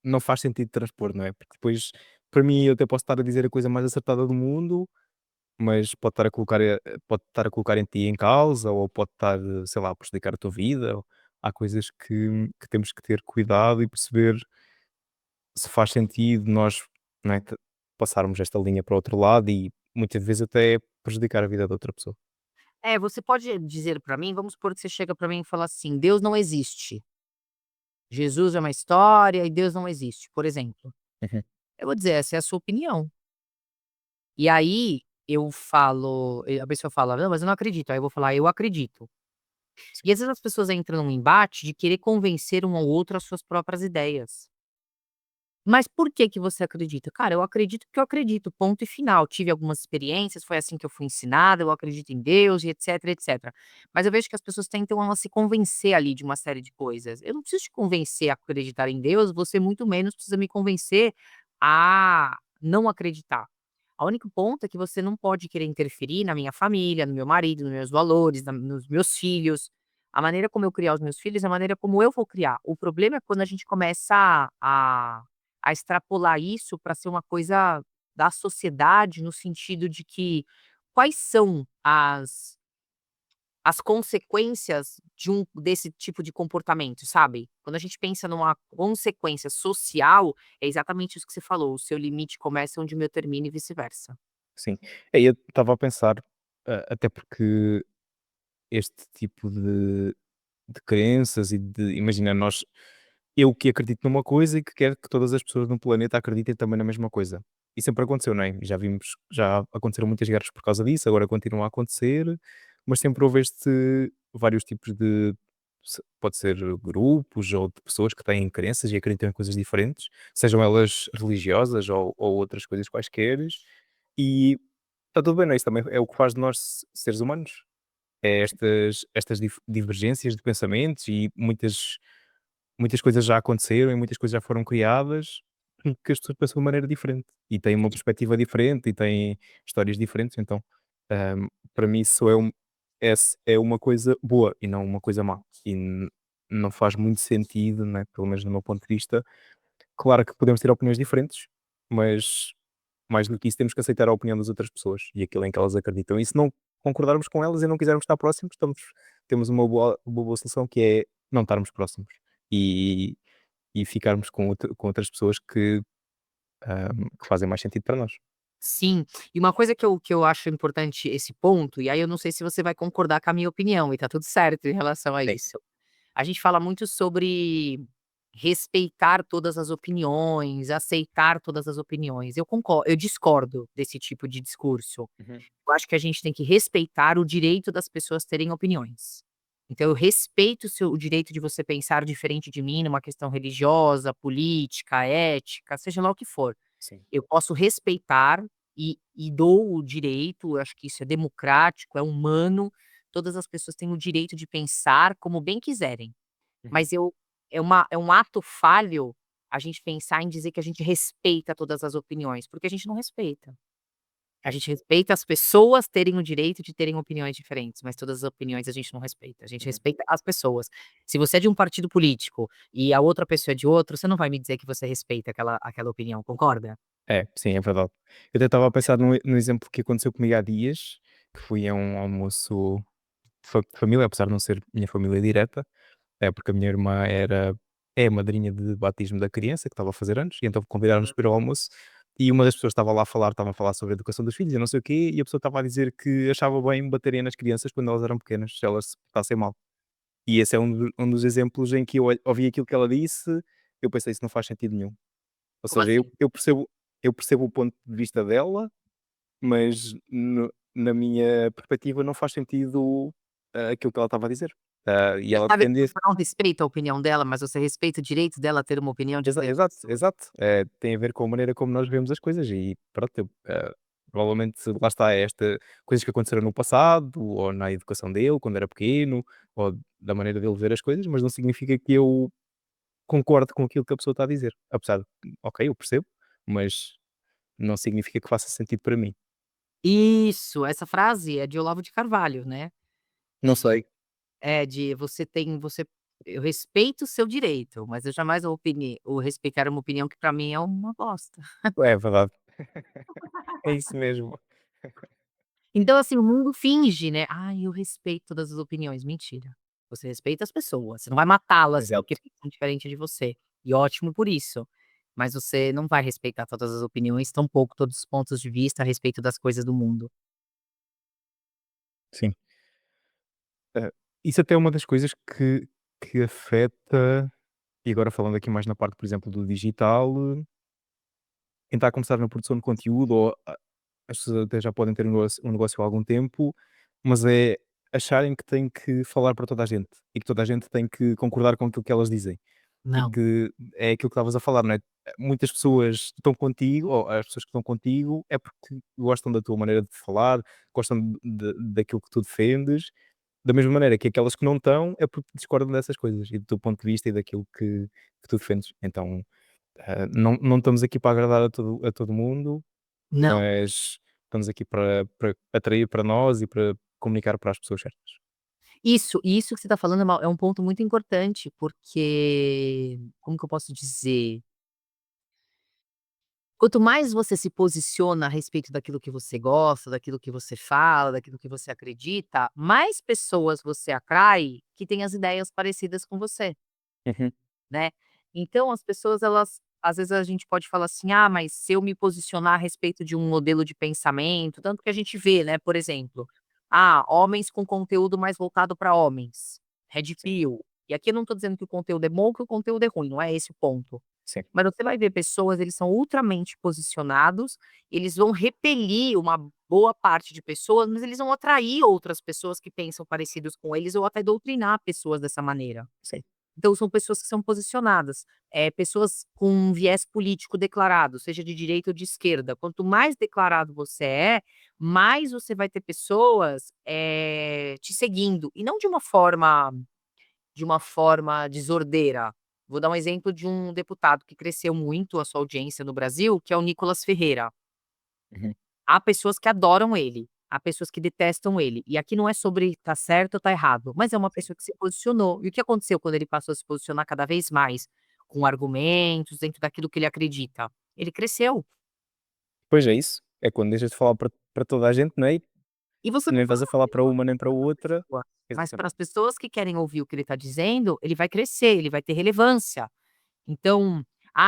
não faz sentido transpor, não é? Porque depois, para mim, eu até posso estar a dizer a coisa mais acertada do mundo, mas pode estar a colocar em ti em causa, ou pode estar, sei lá, a prejudicar a tua vida. Há coisas que temos que ter cuidado e perceber se faz sentido nós, não é, passarmos esta linha para o outro lado e muitas vezes até prejudicar a vida de outra pessoa. É, você pode dizer pra mim, vamos supor que você chega pra mim e fala assim: "Deus não existe. Jesus é uma história e Deus não existe", por exemplo. Uhum. Eu vou dizer: "Essa é a sua opinião". E aí eu falo, a pessoa fala: "Não, mas eu não acredito". Aí eu vou falar: "Eu acredito". Sim. E às vezes as pessoas entram num embate de querer convencer um ao outro às suas próprias ideias. Mas por que que você acredita? Cara, eu acredito porque eu acredito, ponto e final. Tive algumas experiências, foi assim que eu fui ensinada, eu acredito em Deus e etc, etc. Mas eu vejo que as pessoas tentam elas se convencer ali de uma série de coisas. Eu não preciso te convencer a acreditar em Deus, você muito menos precisa me convencer a não acreditar. O único ponto é que você não pode querer interferir na minha família, no meu marido, nos meus valores, nos meus filhos. A maneira como eu criar os meus filhos é a maneira como eu vou criar. O problema é quando a gente começa a extrapolar isso para ser uma coisa da sociedade, no sentido de que quais são as consequências de desse tipo de comportamento, sabe? Quando a gente pensa numa consequência social, é exatamente isso que você falou, o seu limite começa onde o meu termina e vice-versa. Sim. Eu estava a pensar, até porque este tipo de crenças e de imagina, eu que acredito numa coisa e que quero que todas as pessoas no planeta acreditem também na mesma coisa. E sempre aconteceu, não é? Já aconteceram muitas guerras por causa disso, agora continuam a acontecer, mas sempre houve vários tipos pode ser grupos ou de pessoas que têm crenças e acreditam em coisas diferentes, sejam elas religiosas ou outras coisas quaisqueres, e está tudo bem, não é? Isso também é o que faz de nós seres humanos. É estas divergências de pensamentos e muitas coisas já aconteceram e muitas coisas já foram criadas, que as pessoas pensam de maneira diferente e têm uma perspectiva diferente e têm histórias diferentes, então, para mim isso é uma coisa boa e não uma coisa má. E não faz muito sentido, né, pelo menos no meu ponto de vista. Claro que podemos ter opiniões diferentes, mas mais do que isso temos que aceitar a opinião das outras pessoas e aquilo em que elas acreditam. E se não concordarmos com elas e não quisermos estar próximos, temos uma boa solução que é não estarmos próximos e, e ficarmos com outras pessoas que fazem mais sentido para nós. Sim, e uma coisa que eu acho importante esse ponto, e aí eu não sei se você vai concordar com a minha opinião, e tá tudo certo em relação a Sim. isso. A gente fala muito sobre respeitar todas as opiniões, aceitar todas as opiniões. Eu discordo desse tipo de discurso. Uhum. Eu acho que a gente tem que respeitar o direito das pessoas terem opiniões. Então eu respeito o direito de você pensar diferente de mim numa questão religiosa, política, ética, seja lá o que for. Sim. Eu posso respeitar e dou o direito, eu acho que isso é democrático, é humano, todas as pessoas têm o direito de pensar como bem quiserem. Uhum. Mas é um ato falho a gente pensar em dizer que a gente respeita todas as opiniões, porque a gente não respeita. A É. gente respeita as pessoas terem o direito de terem opiniões diferentes, mas todas as opiniões a gente não respeita, a gente Uhum. respeita as pessoas. Se você é de um partido político e a outra pessoa é de outro, você não vai me dizer que você respeita aquela opinião, concorda? É, sim, é verdade. Eu até estava a pensar num exemplo que aconteceu comigo há dias, que fui a um almoço de família, apesar de não ser minha família direta. É, porque a minha irmã é a madrinha de batismo da criança que estava a fazer anos, e então convidaram-nos para ir ao almoço, e uma das pessoas estava lá a falar, estavam a falar sobre a educação dos filhos e não sei o quê, e a pessoa estava a dizer que achava bem baterem nas crianças quando elas eram pequenas, se elas se portassem mal. E esse é um dos exemplos em que eu ouvi aquilo que ela disse, eu pensei: "Isso não faz sentido nenhum". Ou Como seja, assim? eu percebo o ponto de vista dela, mas na minha perspectiva não faz sentido, aquilo que ela estava a dizer. E Você ela sabe que defende você não respeita a opinião dela, mas você respeita o direito dela ter uma opinião diferente da exato, sua. exato. Tem a ver com a maneira como nós vemos as coisas e pronto, provavelmente lá está, coisas que aconteceram no passado, ou na educação dele quando era pequeno, ou da maneira dele ver as coisas, mas não significa que eu concordo com aquilo que a pessoa está a dizer. Apesar de, ok, eu percebo, mas não significa que faça sentido para mim. Isso, essa frase é de Olavo de Carvalho, né. Não sei. De você eu respeito o seu direito, mas eu jamais vou respeitar uma opinião que pra mim é uma bosta. É verdade. É isso mesmo. Então, assim, o mundo finge, né: "Ai, eu respeito todas as opiniões", mentira. Você respeita as pessoas, você não vai matá-las porque Exato. pensam diferente de você, e ótimo por isso. Mas você não vai respeitar todas as opiniões, tampouco todos os pontos de vista a respeito das coisas do mundo. Sim. Isso até é uma das coisas que afeta, e agora falando aqui mais na parte, por exemplo, do digital, quem está a começar na produção de conteúdo, ou as pessoas até já podem ter um negócio há algum tempo, mas é acharem que têm que falar para toda a gente e que toda a gente tem que concordar com aquilo que elas dizem. E Não, que é aquilo que estavas a falar, não é? Muitas pessoas estão contigo, ou as pessoas que estão contigo é porque gostam da tua maneira de falar, gostam daquilo que tu defendes, da mesma maneira que aquelas que não estão é porque discordam dessas coisas e do teu ponto de vista e daquilo que tu defendes. Então, não estamos aqui para agradar a todo mundo, não. mas estamos aqui para atrair para nós e para comunicar para as pessoas certas. Isso que você está falando é um ponto muito importante, porque, como que eu posso dizer? Quanto mais você se posiciona a respeito daquilo que você gosta, daquilo que você fala, daquilo que você acredita, mais pessoas você atrai que têm as ideias parecidas com você, Uhum, né. Então as pessoas elas às vezes a gente pode falar assim: "Ah, mas se eu me posicionar a respeito de um modelo de pensamento", tanto que a gente vê, né, por exemplo, homens com conteúdo mais voltado para homens, red sim, pill. E aqui eu não estou dizendo que o conteúdo é bom ou que o conteúdo é ruim, não é esse o ponto. sim, Mas você vai ver pessoas, eles são ultramente posicionados, eles vão repelir uma boa parte de pessoas, mas eles vão atrair outras pessoas que pensam parecidos com eles ou até doutrinar pessoas dessa maneira. sim. Então são pessoas que são posicionadas, pessoas com um viés político declarado, seja de direita ou de esquerda. Quanto mais declarado você é, mais você vai ter pessoas, te seguindo, e não de uma forma desordeira. Vou dar um exemplo de um deputado que cresceu muito a sua audiência no Brasil, que é o Nicolas Ferreira. Uhum, Há pessoas que adoram ele, há pessoas que detestam ele. E aqui não é sobre tá certo ou tá errado, mas é uma sim. pessoa que se posicionou. E o que aconteceu quando ele passou a se posicionar cada vez mais, com argumentos, dentro daquilo que ele acredita? Ele cresceu. Pois é isso, é quando deixas de falar para toda a gente, não é? E você não Nem fala estás a falar para uma nem para outra. pessoa, mas para Exatamente. as pessoas que querem ouvir o que ele está dizendo, ele vai crescer, ele vai ter relevância. Então,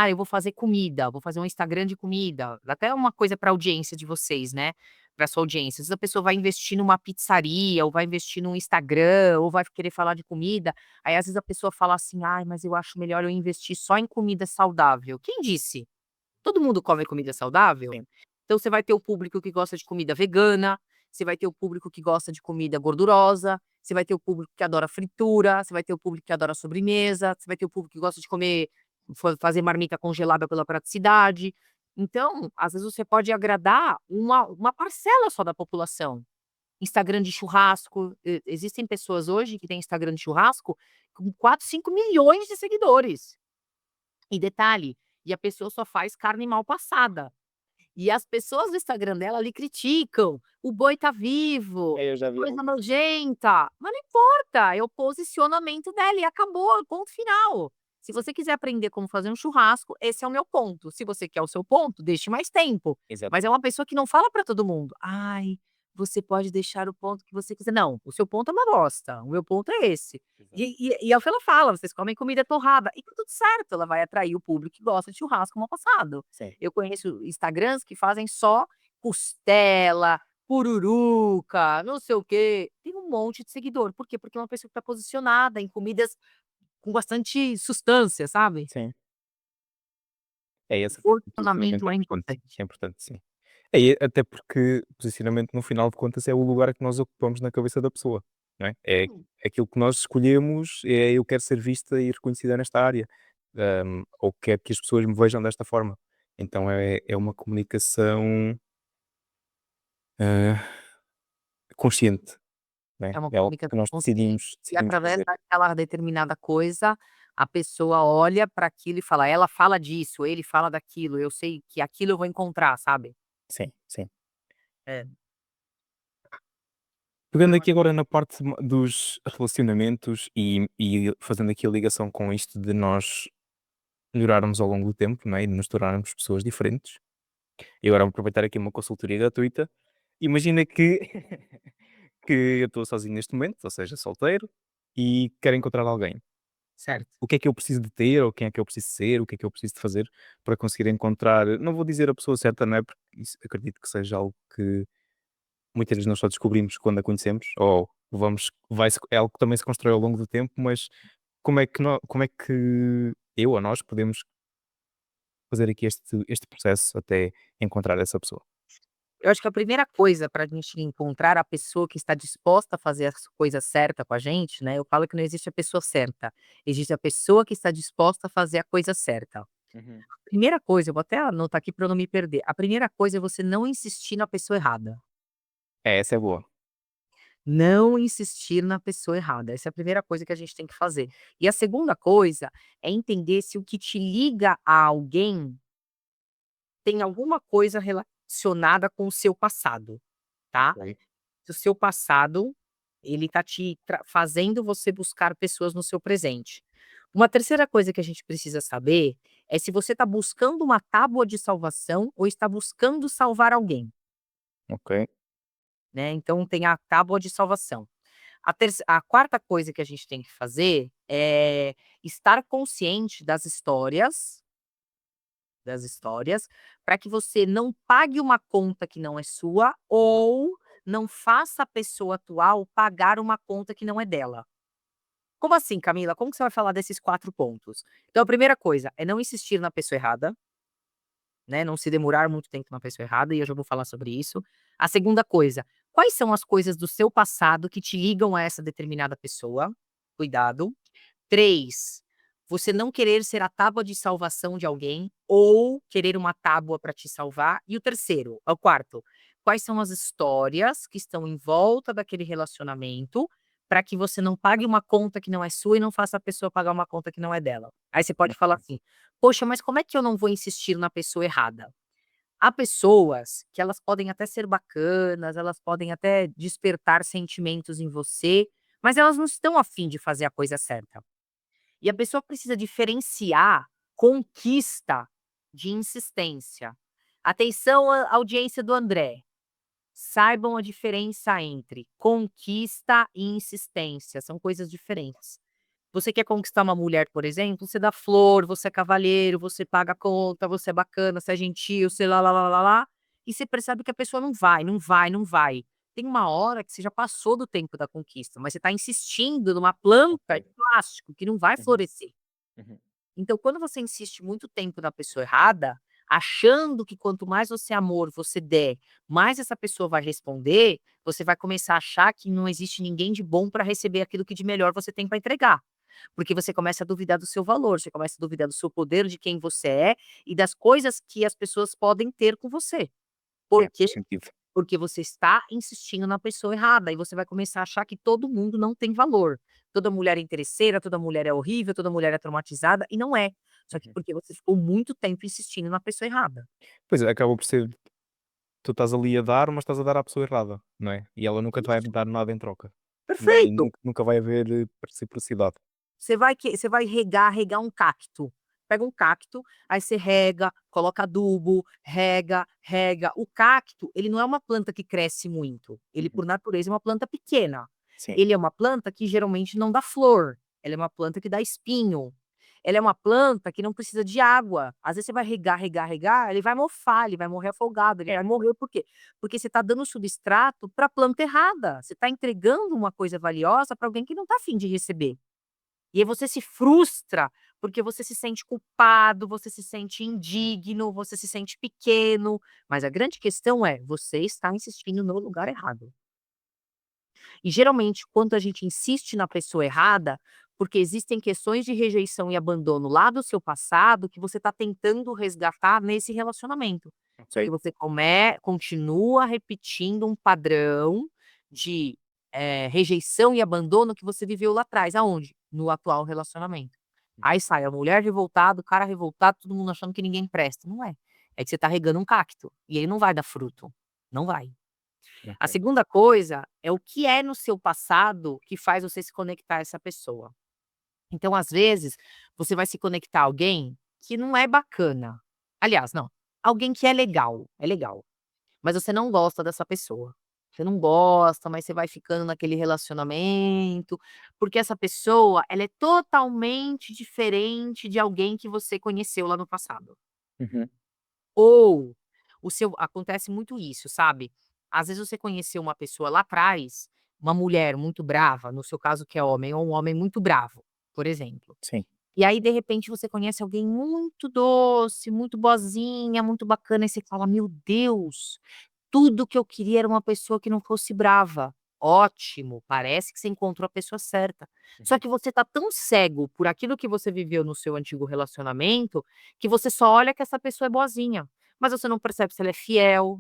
eu vou fazer comida, vou fazer um Instagram de comida, até uma coisa para audiência de vocês, né, para sua audiência. Às vezes a pessoa vai investir numa pizzaria, ou vai investir num Instagram, ou vai querer falar de comida, aí às vezes a pessoa fala assim: "Ai, mas eu acho melhor eu investir só em comida saudável". Quem disse? Todo mundo come comida saudável? Sim, Então você vai ter o público que gosta de comida vegana, você vai ter o público que gosta de comida gordurosa, você vai ter o público que adora fritura, você vai ter o público que adora sobremesa, você vai ter o público que gosta de comer fazer marmita congelada pela praticidade. Então, às vezes você pode agradar uma parcela só da população. Instagram de churrasco, existem pessoas hoje que têm Instagram de churrasco com 4, 5 milhões de seguidores. E detalhe, e a pessoa só faz carne mal passada. E as pessoas do Instagram dela lhe criticam: "O boi tá vivo, eu já que vi coisa alguns. nojenta", mas não importa, é o posicionamento dela e acabou, ponto final. Se Sim, você quiser aprender como fazer um churrasco, esse é o meu ponto. Se você quer o seu ponto, deixe mais tempo. exato, Mas é uma pessoa que não fala para todo mundo: "Ai, você pode deixar o ponto que você quiser". Não, o seu ponto é uma bosta, o meu ponto é esse. exato. E é o que ela fala: "Vocês comem comida torrada", e tá tudo certo, ela vai atrair o público que gosta de churrasco mal passado. Sim. Eu conheço Instagrams que fazem só costela, pururuca, não sei o quê. Tem um monte de seguidor. Por quê? Porque é uma pessoa que está posicionada em comidas com bastante sustância, sabe. Sim. É esse posicionamento Posicionamento é importante. é importante, sim. É, até porque posicionamento, no final de contas, é o lugar que nós ocupamos na cabeça da pessoa, não é? É aquilo que nós escolhemos, é eu quero ser vista e reconhecida nesta área, ou quero que as pessoas me vejam desta forma. Então é uma comunicação, hã, consciente, né? É uma É algo comunicação que nós consciente e decidimos através fazer. daquela determinada coisa, a pessoa olha para aquilo e fala: "Ela fala disso, ele fala daquilo, eu sei que aquilo eu vou encontrar", sabe? Sim, sim. É. Pegando aqui agora na parte dos relacionamentos e fazendo aqui a ligação com isto de nós melhorarmos ao longo do tempo, não é? E de nos tornarmos pessoas diferentes. E agora vou aproveitar aqui uma consultoria gratuita. Imagina que, que eu estou sozinho neste momento, ou seja, solteiro, e quero encontrar alguém. Certo. O que é que eu preciso de ter, ou quem é que eu preciso ser, o que é que eu preciso de fazer para conseguir encontrar, não vou dizer a pessoa certa, não é? Porque isso acredito que seja algo que muitas vezes nós só descobrimos quando a conhecemos, ou é algo que também se constrói ao longo do tempo, mas como é que eu ou nós podemos fazer aqui este processo até encontrar essa pessoa? Eu acho que a primeira coisa para a gente encontrar a pessoa que está disposta a fazer as coisas certa com a gente, né, eu falo que não existe a pessoa certa, existe a pessoa que está disposta a fazer a coisa certa. Uhum. Primeira coisa, eu vou até anotar aqui para eu não me perder, a primeira coisa é você não insistir na pessoa errada. É, essa é boa. Não insistir na pessoa errada, essa é a primeira coisa que a gente tem que fazer. E a segunda coisa é entender se o que te liga a alguém tem alguma coisa relacionada com o seu passado, tá? Ok. Se o seu passado, ele tá te fazendo você buscar pessoas no seu presente. Uma terceira coisa que a gente precisa saber é se você está buscando uma tábua de salvação ou está buscando salvar alguém, Ok. né? Então tem a tábua de salvação. A quarta coisa que a gente tem que fazer é estar consciente das histórias, para que você não pague uma conta que não é sua ou não faça a pessoa atual pagar uma conta que não é dela. Como assim, Camila? Como que você vai falar desses 4 pontos? Então a primeira coisa é não insistir na pessoa errada, né, não se demorar muito tempo na pessoa errada, e eu já vou falar sobre isso. A segunda coisa, quais são as coisas do seu passado que te ligam a essa determinada pessoa? Cuidado. 3, você não querer ser a tábua de salvação de alguém ou querer uma tábua para te salvar. E o quarto, quais são as histórias que estão em volta daquele relacionamento para que você não pague uma conta que não é sua e não faça a pessoa pagar uma conta que não é dela. Aí você pode falar assim: "Poxa, mas como é que eu não vou insistir na pessoa errada?" Há pessoas que elas podem até ser bacanas, elas podem até despertar sentimentos em você, mas elas não estão afim de fazer a coisa certa. E a pessoa precisa diferenciar conquista de insistência. Atenção, audiência do André. Saibam a diferença entre conquista e insistência. São coisas diferentes. Você quer conquistar uma mulher, por exemplo, você dá flor, você é cavalheiro, você paga a conta, você é bacana, você é gentil, você lá, lá, lá, lá, lá, e você percebe que a pessoa não vai, não vai, não vai. Tem uma hora que você já passou do tempo da conquista, mas você está insistindo numa planta de Ok. plástico que não vai Uhum, florescer. uhum. Então, quando você insiste muito tempo na pessoa errada, achando que quanto mais você amor você der, mais essa pessoa vai responder, você vai começar a achar que não existe ninguém de bom para receber aquilo que de melhor você tem para entregar. Porque você começa a duvidar do seu valor, você começa a duvidar do seu poder, de quem você é e das coisas que as pessoas podem ter com você. É, Por quê? faz sentido. Porque você está insistindo na pessoa errada e você vai começar a achar que todo mundo não tem valor. Toda mulher é interesseira, toda mulher é horrível, toda mulher é traumatizada e não é. Só que Uhum. porque você ficou muito tempo insistindo na pessoa errada. Pois é, acaba por ser, tu estás ali a dar, mas estás a dar à pessoa errada, não é? E ela nunca te vai dar nada em troca. E Perfeito. nunca vai haver reciprocidade. Você vai regar um cacto. Pega um cacto, aí você rega, coloca adubo, rega, rega. O cacto, ele não é uma planta que cresce muito. Ele, Uhum. por natureza, é uma planta pequena. Sim. Ele é uma planta que geralmente não dá flor. Ela é uma planta que dá espinho. Ela é uma planta que não precisa de água. Às vezes você vai regar, regar, regar, ele vai mofar, ele vai morrer afogado, ele É. vai morrer por quê? Porque você está dando substrato para a planta errada. Você está entregando uma coisa valiosa para alguém que não está afim de receber. E aí você se frustra, porque você se sente culpado, você se sente indigno, você se sente pequeno, mas a grande questão é, você está insistindo no lugar errado. E geralmente quando a gente insiste na pessoa errada, porque existem questões de rejeição e abandono lá do seu passado que você está tentando resgatar nesse relacionamento. Só que Ok. você continua repetindo um padrão de, rejeição e abandono que você viveu lá atrás. Aonde? No atual relacionamento. Aí sai a mulher revoltada, o cara revoltado, todo mundo achando que ninguém presta. Não é. É que você está regando um cacto, e ele não vai dar fruto. Não vai. A Ok. segunda coisa é o que é no seu passado que faz você se conectar a essa pessoa. Então, às vezes, você vai se conectar a alguém que não é bacana. Aliás, não, alguém que é legal, mas você não gosta dessa pessoa. Você não gosta, mas você vai ficando naquele relacionamento, porque essa pessoa, ela é totalmente diferente de alguém que você conheceu lá no passado. Uhum. Ou o seu acontece muito isso, sabe. Às vezes você conheceu uma pessoa lá atrás, uma mulher muito brava, no seu caso que é homem, ou um homem muito bravo, por exemplo. Sim. E aí, de repente, você conhece alguém muito doce, muito boazinha, muito bacana, e você fala: "Meu Deus, tudo que eu queria era uma pessoa que não fosse brava". Ótimo, parece que você encontrou a pessoa certa. Só Uhum. que você tá tão cego por aquilo que você viveu no seu antigo relacionamento, que você só olha que essa pessoa é boazinha, mas você não percebe se ela é fiel,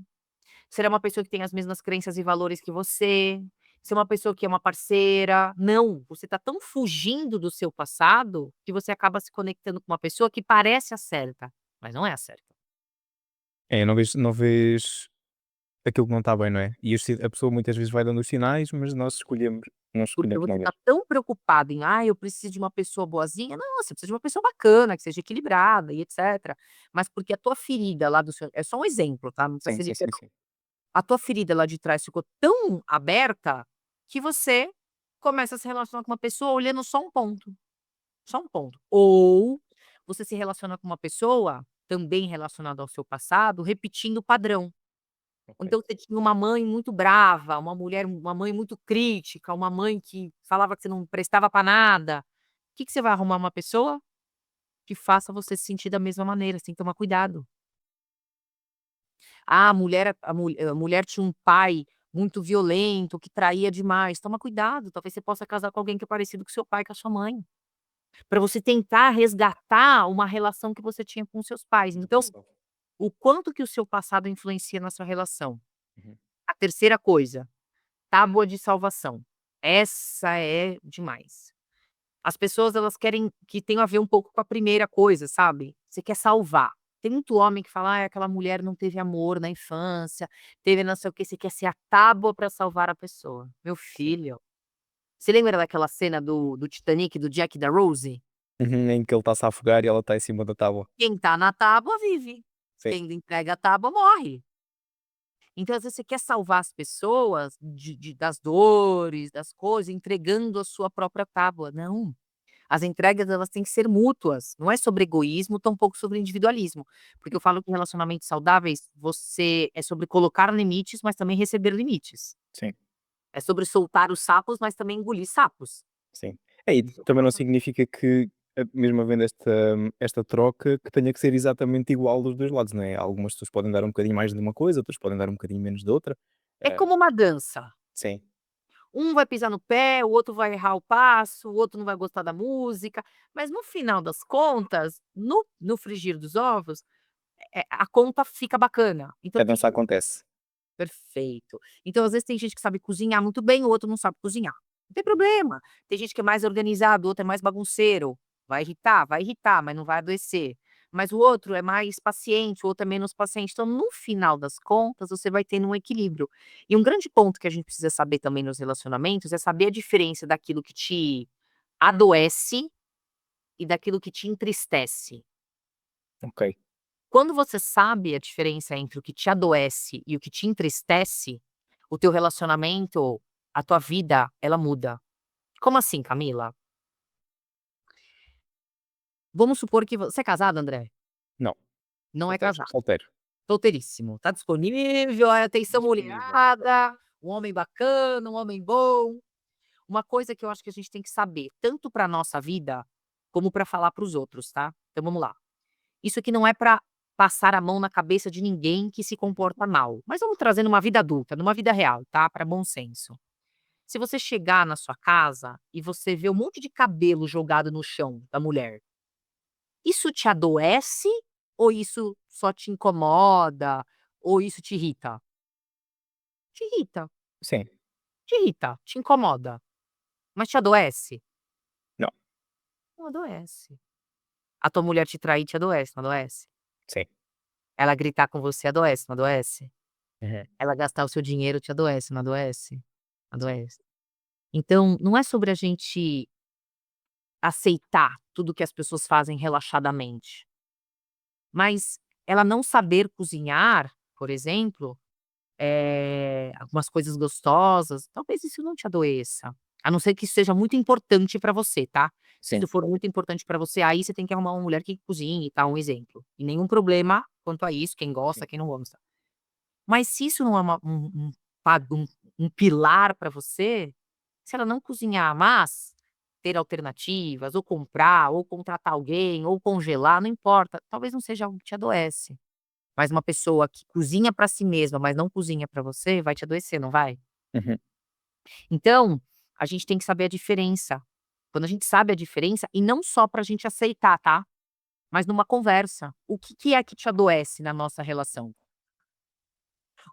se ela é uma pessoa que tem as mesmas crenças e valores que você, se é uma pessoa que é uma parceira. Não, você tá tão fugindo do seu passado, que você acaba se conectando com uma pessoa que parece a certa, mas não é a certa. É, não vês aquilo que não está bem, não é? E a pessoa muitas vezes vai dando os sinais, mas nós não Porque escolhemos você não ver. tá tão preocupado em: "Ah, eu preciso de uma pessoa boazinha", não, você precisa de uma pessoa bacana, que seja equilibrada e etcétera. Mas porque a tua ferida lá do seu é só um exemplo, tá, não precisa Sim, ser sim, sim, literal. sim. A tua ferida lá de trás ficou tão aberta, que você começa a se relacionar com uma pessoa olhando só um ponto, só um ponto. Ou você se relaciona com uma pessoa, também relacionada ao seu passado, repetindo o padrão. Ou Ok. então você tinha uma mãe muito brava, uma mãe muito crítica, uma mãe que falava que você não prestava pra nada. Que você vai arrumar uma pessoa que faça você se sentir da mesma maneira, você tem que tomar cuidado. Ah, a mulher tinha um pai muito violento, que traía demais, toma cuidado, talvez você possa casar com alguém que é parecido com seu pai, com a sua mãe, para você tentar resgatar uma relação que você tinha com seus pais. Do Então, passado. o quanto que o seu passado influencia na sua relação. Uhum. A terceira coisa, tábua de salvação. Essa é demais. As pessoas elas querem que tenha a ver um pouco com a primeira coisa, sabe. Você quer salvar. Tem muito homem que fala: "Ai, aquela mulher não teve amor na infância, teve não sei o quê", você quer ser a tábua para salvar a pessoa. Meu Sim. filho, você lembra daquela cena do Titanic, do Jack e da Rose? Uhum, em que ele está-se a afogar e ela está em cima da tábua. Quem tá na tábua vive, Sim. quem entrega a tábua morre. Então, às vezes, você quer salvar as pessoas das dores, das coisas, entregando a sua própria tábua. Não. As entregas elas têm que ser mútuas, não é sobre egoísmo, tampouco sobre individualismo, porque eu falo que relacionamentos saudáveis, você é sobre colocar limites, mas também receber limites. Sim, É sobre soltar os sapos, mas também engolir sapos. sim. É, e também não significa que, mesmo havendo esta troca, que tenha que ser exatamente igual dos 2 lados, não é? Algumas pessoas podem dar um bocadinho mais de uma coisa, outras podem dar um bocadinho menos de outra. É Ah, como uma dança, sim, um vai pisar no pé, o outro vai errar o passo, o outro não vai gostar da música, mas no final das contas, no frigir dos ovos, a conta fica bacana. Então a tem dança acontece. Perfeito. Então, às vezes, tem gente que sabe cozinhar muito bem, o outro não sabe cozinhar. Não tem problema. Tem gente que é mais organizado, o outro é mais bagunceiro. Vai irritar, mas não vai adoecer. Mas o outro é mais paciente, o outro é menos paciente. Então, no final das contas, você vai tendo um equilíbrio. E um grande ponto que a gente precisa saber também nos relacionamentos é saber a diferença daquilo que te adoece e daquilo que te entristece. Ok. Quando você sabe a diferença entre o que te adoece e o que te entristece, o teu relacionamento, a tua vida, ela muda. Como assim, Camila? Vamos supor que você é casado, André? Não, Não é solteiro, casado. solteiro. Solteiríssimo. Tá disponível, atenção Disponível. mulherada, um homem bacana, um homem bom. Uma coisa que eu acho que a gente tem que saber, tanto para nossa vida, como para falar para os outros, tá. Então vamos lá. Isso aqui não é para passar a mão na cabeça de ninguém que se comporta mal, mas vamos trazer numa vida adulta, numa vida real, tá, para bom senso. Se você chegar na sua casa e você vê um monte de cabelo jogado no chão da mulher, isso te adoece ou isso só te incomoda ou isso te irrita? Te irrita, Sim. te incomoda, mas te adoece? Não. Não adoece. A tua mulher te trair te adoece, não adoece? Sim. Ela gritar com você adoece, não adoece? Uhum. Ela gastar o seu dinheiro te adoece, não adoece? Sim. Adoece. Então, não é sobre a gente aceitar tudo que as pessoas fazem relaxadamente, mas ela não saber cozinhar, por exemplo, algumas coisas gostosas, talvez isso não te adoeça, a não ser que isso seja muito importante pra você, tá. Se Sim. isso for muito importante pra você, aí você tem que arrumar uma mulher que cozinhe e tal, um exemplo. E nenhum problema quanto a isso, quem gosta, Sim. quem não gosta. Mas se isso não é um pilar para você, se ela não cozinhar, mas ter alternativas, ou comprar, ou contratar alguém, ou congelar, não importa, talvez não seja algo que te adoece. Mas uma pessoa que cozinha para si mesma, mas não cozinha para você, vai te adoecer, não vai? Uhum. Então, a gente tem que saber a diferença. Quando a gente sabe a diferença, e não só pra gente aceitar, tá? Mas numa conversa. O que que é que te adoece na nossa relação?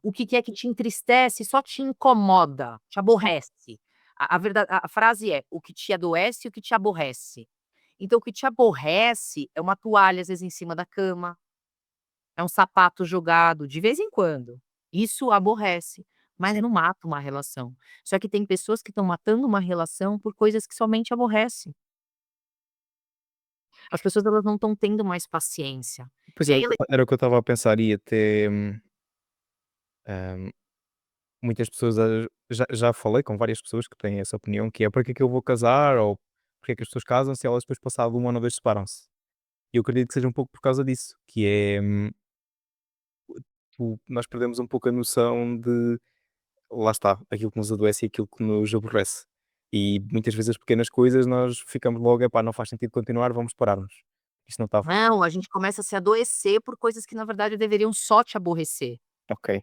O que que é que te entristece, só te incomoda, te aborrece. A frase é: "O que te adoece e o que te aborrece". Então o que te aborrece é uma toalha, às vezes, em cima da cama, é um sapato jogado de vez em quando. Isso aborrece, mas Sim. não mata uma relação. Só que tem pessoas que estão matando uma relação por coisas que somente aborrecem. As pessoas elas não estão tendo mais paciência. Pois E aí ela era o que eu estava a pensar e até, hum, muitas pessoas já falei com várias pessoas que têm essa opinião, que é: "Para que é que eu vou casar?" Ou "Porque é que as pessoas casam-se e elas depois passado 1 ano ou 2 separam-se?" E eu acredito que seja um pouco por causa disso, que é, nós perdemos um pouco a noção de, lá está, aquilo que nos adoece e aquilo que nos aborrece. E muitas vezes as pequenas coisas nós ficamos logo: "Epá, não faz sentido continuar, vamos separar-nos. Isto não está a funcionar." não, a gente começa a se adoecer por coisas que na verdade deveriam só te aborrecer. Ok.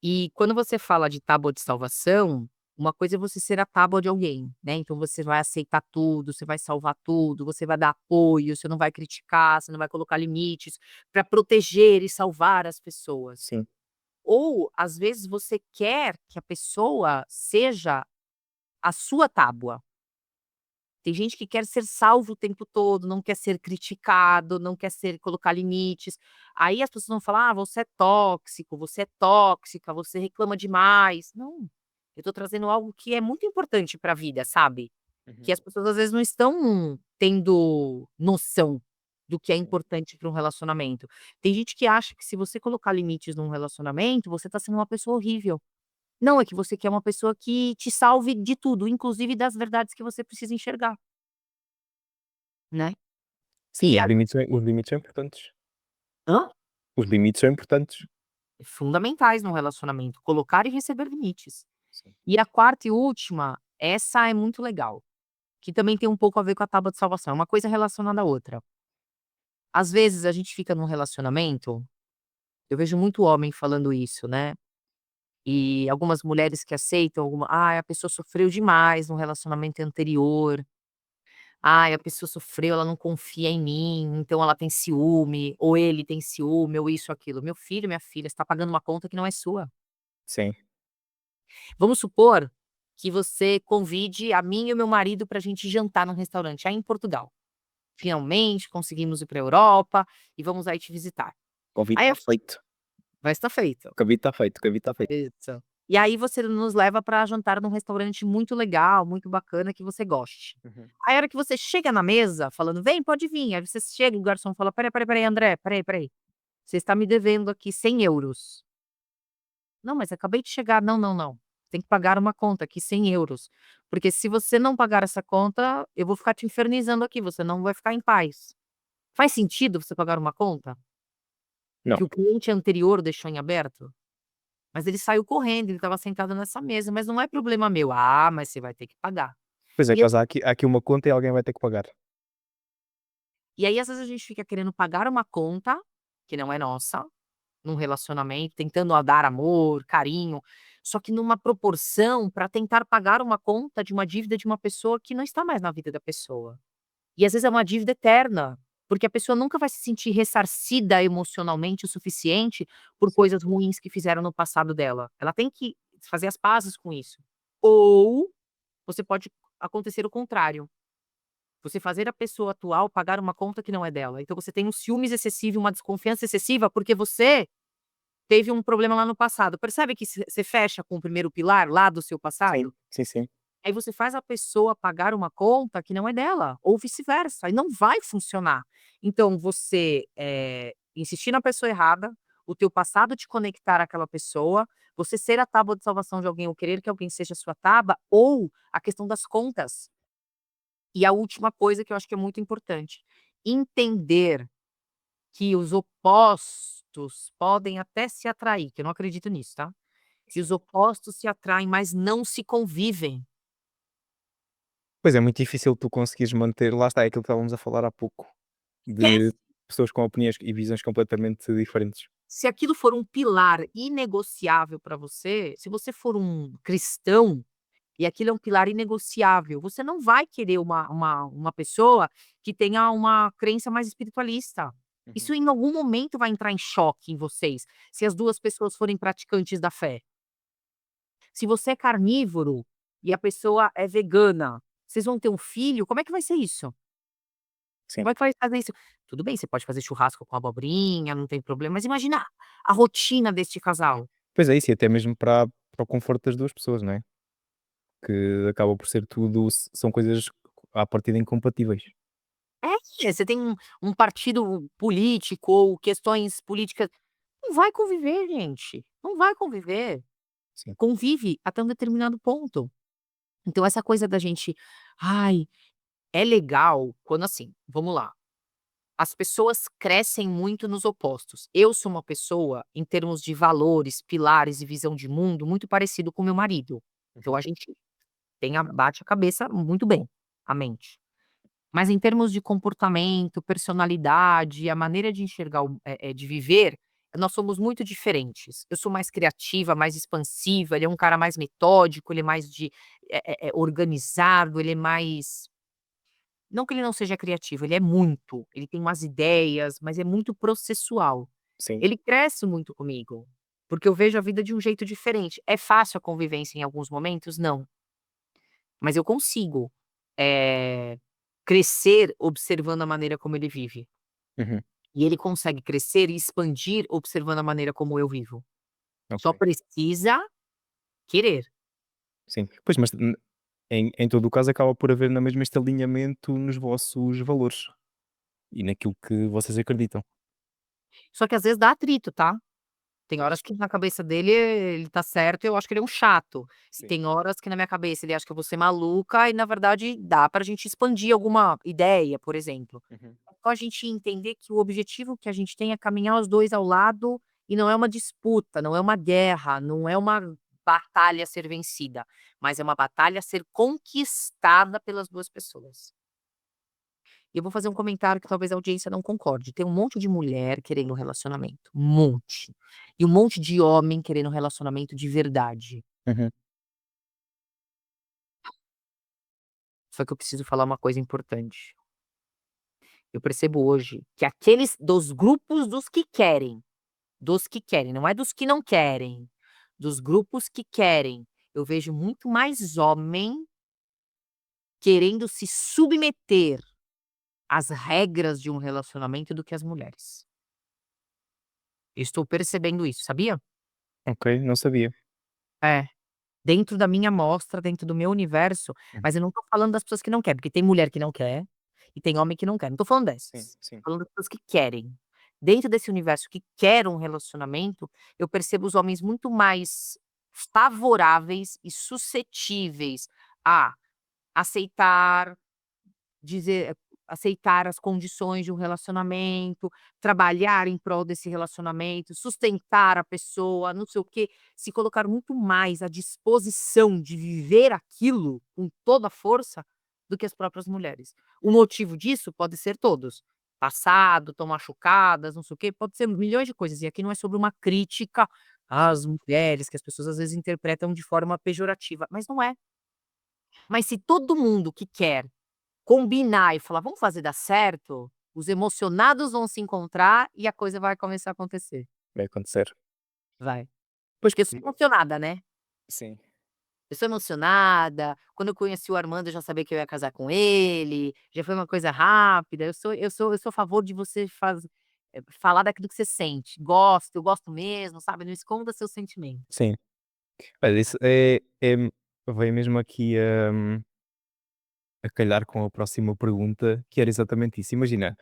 E quando você fala de tábua de salvação, uma coisa é você ser a tábua de alguém, né, então você vai aceitar tudo, você vai salvar tudo, você vai dar apoio, você não vai criticar, você não vai colocar limites para proteger e salvar as pessoas. Sim. Ou, às vezes, você quer que a pessoa seja a sua tábua. Tem gente que quer ser salvo o tempo todo, não quer ser criticado, não quer ser colocar limites. Aí as pessoas vão falar: "Ah, você é tóxico, você é tóxica, você reclama demais". Não, eu tô trazendo algo que é muito importante para a vida, sabe. Que Uhum. as pessoas às vezes não estão tendo noção do que é Sim. importante para um relacionamento. Tem gente que acha que se você colocar limites num relacionamento, você tá sendo uma pessoa horrível. Não, é que você quer uma pessoa que te salve de tudo, inclusive das verdades que você precisa enxergar, né. Sim, E a os limites são importantes. hã? Os limites são importantes. Fundamentais num relacionamento, colocar e receber limites. Sim. E a quarta e última, essa é muito legal, que também tem um pouco a ver com a tábua de salvação, é uma coisa relacionada à outra. Às vezes a gente fica num relacionamento, eu vejo muito homem falando isso, né, e algumas mulheres que aceitam a pessoa sofreu demais no relacionamento anterior. Ai, a pessoa sofreu, ela não confia em mim, então ela tem ciúme, ou ele tem ciúme, ou isso, aquilo. Meu filho, minha filha, você tá pagando uma conta que não é sua. Sim. Vamos supor que você convide a mim e o meu marido pra gente jantar num restaurante aí em Portugal. Finalmente conseguimos ir pra Europa e vamos aí te visitar. Convite Aí está feito. vai estar feito. O convite está feito, o convite está feito. Isso. E aí você nos leva pra jantar num restaurante muito legal, muito bacana, que você goste. Uhum. Aí a hora que você chega na mesa falando: "Vem, pode vir", aí você chega e o garçom fala: espera aí, André, espera aí, você está me devendo aqui 100 euros". "Não, mas acabei de chegar". "Não, não, não, tem que pagar uma conta aqui, 100 euros, porque se você não pagar essa conta, eu vou ficar te infernizando aqui, você não vai ficar em paz". Faz sentido você pagar uma conta Não. que o cliente anterior deixou em aberto? Mas ele saiu correndo, ele estava sentado nessa mesa, mas não é problema meu. "Ah, mas você vai ter que pagar". Pois é, E eu mas há aqui uma conta e alguém vai ter que pagar. E aí, às vezes, a gente fica querendo pagar uma conta, que não é nossa, num relacionamento, tentando dar amor, carinho, só que numa proporção para tentar pagar uma conta de uma dívida de uma pessoa que não está mais na vida da pessoa. E às vezes é uma dívida eterna, porque a pessoa nunca vai se sentir ressarcida emocionalmente o suficiente por Sim. coisas ruins que fizeram no passado dela. Ela tem que fazer as pazes com isso. Ou você pode acontecer o contrário, você fazer a pessoa atual pagar uma conta que não é dela. Então você tem um ciúmes excessivo, uma desconfiança excessiva, porque você teve um problema lá no passado. Percebe que você fecha com o primeiro pilar lá do seu Sim, passado? sim, sim. Aí você faz a pessoa pagar uma conta que não é dela, ou vice-versa, e não vai funcionar. Então você, insistir na pessoa errada, o teu passado te conectar àquela pessoa, você ser a tábua de salvação de alguém ou querer que alguém seja a sua tábua, ou a questão das contas. E a última coisa que eu acho que é muito importante, entender que os opostos podem até se atrair, que eu não acredito nisso, tá? Que os opostos se atraem, mas não se convivem. Pois é muito difícil tu conseguires manter, lá está, é aquilo que estávamos a falar há pouco, de pessoas com opiniões e visões completamente diferentes. Se aquilo for um pilar inegociável para você, se você for um cristão e aquilo é um pilar inegociável, você não vai querer uma pessoa que tenha uma crença mais espiritualista. Uhum. Isso em algum momento vai entrar em choque em vocês, se as 2 pessoas forem praticantes da fé. Se você é carnívoro e a pessoa é vegana, vocês vão ter um filho, como é que vai ser isso? Sim. Como é que vai fazer isso? Tudo bem, você pode fazer churrasco com abobrinha, não tem problema, mas imagina a rotina deste casal. Pois é isso, e até mesmo para o conforto das 2 pessoas, não é? Que acaba por ser tudo são coisas à partida incompatíveis. Você tem um partido político ou questões políticas, não vai conviver gente, não vai conviver. Sim. Convive até um determinado ponto. Então essa coisa da gente: "Ai, é legal", quando assim, vamos lá, as pessoas crescem muito nos opostos. Eu sou uma pessoa, em termos de valores, pilares e visão de mundo, muito parecido com meu marido. Então Uhum. a gente tem a bate a cabeça muito bem, a mente. Mas em termos de comportamento, personalidade, a maneira de enxergar de viver, nós somos muito diferentes. Eu sou mais criativa, mais expansiva, ele é um cara mais metódico, ele é mais organizado, ele é mais, não que ele não seja criativo, ele é muito, ele tem umas ideias, mas é muito processual. Sim. Ele cresce muito comigo, porque eu vejo a vida de um jeito diferente. É fácil a convivência em alguns momentos? Não, mas eu consigo, eh, crescer observando a maneira como ele vive. Uhum. E ele consegue crescer e expandir observando a maneira como eu vivo. Só Ok. precisa querer. Sim. Pois, mas em todo o caso acaba por haver na mesma este alinhamento nos vossos valores e naquilo que vocês acreditam. Só que às vezes dá atrito, tá? Tem Pois. horas que na cabeça dele ele tá certo e eu acho que ele é um chato. E Sim. tem horas que na minha cabeça ele acha que eu vou ser maluca e na verdade dá pra gente expandir alguma ideia, por exemplo. Uhum. É só a gente entender que o objetivo que a gente tem é caminhar os 2 ao lado e não é uma disputa, não é uma guerra, não é uma batalha a ser vencida, mas é uma batalha a ser conquistada pelas 2 pessoas. E eu vou fazer um comentário que talvez a audiência não concorde, tem um monte de mulher querendo um relacionamento, um monte. E um monte de homem querendo um relacionamento de verdade. Uhum. Só que eu preciso falar uma coisa importante. Eu percebo hoje que aqueles dos grupos dos que querem, não é dos que não querem, dos grupos que querem, eu vejo muito mais homem querendo se submeter às regras de um relacionamento do que as mulheres. Eu estou percebendo isso, sabia? Ok, não sabia. É. Dentro da minha amostra, dentro do meu universo, Uhum. mas eu não tô falando das pessoas que não quer, porque tem mulher que não quer, e tem homem que não quer, não tô falando Sim, dessas, tô sim. falando das pessoas que querem. Dentro desse universo que quer um relacionamento, eu percebo os homens muito mais favoráveis e suscetíveis a aceitar, dizer aceitar as condições de um relacionamento, trabalhar em prol desse relacionamento, sustentar a pessoa, não sei o quê, se colocar muito mais à disposição de viver aquilo com toda a força do que as próprias mulheres. O motivo disso pode ser todos. passado, estão machucadas, não sei o quê, pode ser milhões de coisas. E aqui não é sobre uma crítica às mulheres, que as pessoas às vezes interpretam de forma pejorativa, mas não é. Mas se todo mundo que quer combinar e falar: "Vamos fazer dar certo", os emocionados vão se encontrar e a coisa vai começar a acontecer. vai acontecer. Vai. Pois, Porque eu sou emocionada, né. sim, Eu sou emocionada, quando eu conheci o Armando eu já sabia que eu ia casar com ele, já foi uma coisa rápida, eu sou a favor de você falar daquilo que você sente. Gosto, eu gosto mesmo, sabe, não esconda seus sentimentos. sim. Olha, isso veio mesmo aqui a calhar com a próxima pergunta, que era exatamente isso. Imagina,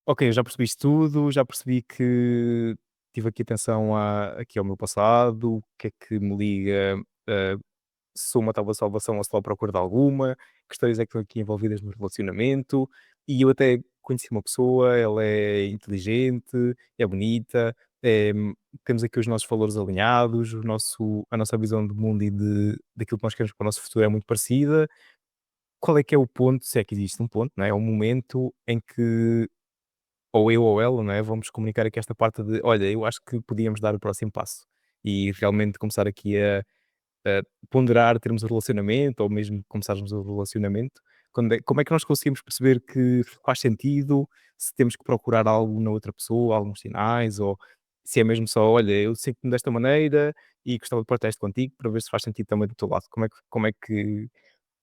ok, eu já percebi isto tudo, já percebi que tive aqui atenção aqui ao meu passado, o que é que me liga, ah, se sou uma tábua de salvação ou se estou à procura de alguma, que histórias é que estão aqui envolvidas no relacionamento, e eu até conheci uma pessoa, ela é inteligente, é bonita, temos aqui os nossos valores alinhados, a nossa visão do mundo e daquilo que nós queremos para o nosso futuro é muito parecida. Qual é que é o ponto, se é que existe um ponto, não é? É um momento em que ou eu ou ela, não é? Vamos comunicar aqui esta parte de: "Olha, eu acho que podíamos dar o próximo passo", e realmente começar aqui a ponderar termos um relacionamento ou mesmo começarmos o relacionamento, como é que nós conseguimos perceber que faz sentido, se temos que procurar algo na outra pessoa, alguns sinais, ou se é mesmo só: "Olha, eu sinto-me desta maneira e gostava de partilhar isto contigo para ver se faz sentido também do teu lado".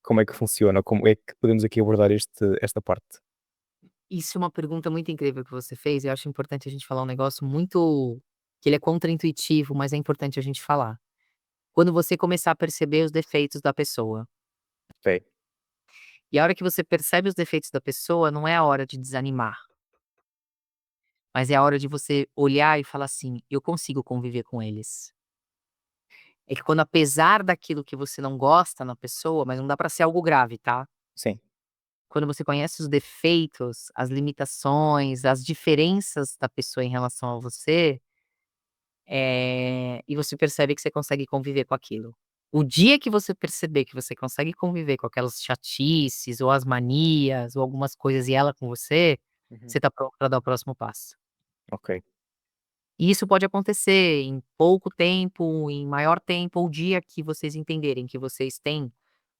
Como é que funciona? Como é que podemos aqui abordar esta parte? Isso é uma pergunta muito incrível que você fez, e eu acho importante a gente falar um negócio muito que ele é contraintuitivo, mas é importante a gente falar. Quando você começar a perceber os defeitos da pessoa, Ok, e a hora que você percebe os defeitos da pessoa, não é a hora de desanimar, mas é a hora de você olhar e falar assim: "Eu consigo conviver com eles". É que quando apesar daquilo que você não gosta na pessoa, mas não dá pra ser algo grave, tá? sim. Quando você conhece os defeitos, as limitações, as diferenças da pessoa em relação a você, e você percebe que você consegue conviver com aquilo. O dia que você perceber que você consegue conviver com aquelas chatices ou as manias ou algumas coisas e ela com você, Uhum. você tá pronto pra dar o próximo passo. Ok, E isso pode acontecer em pouco tempo, em maior tempo, ou o dia que vocês entenderem que vocês têm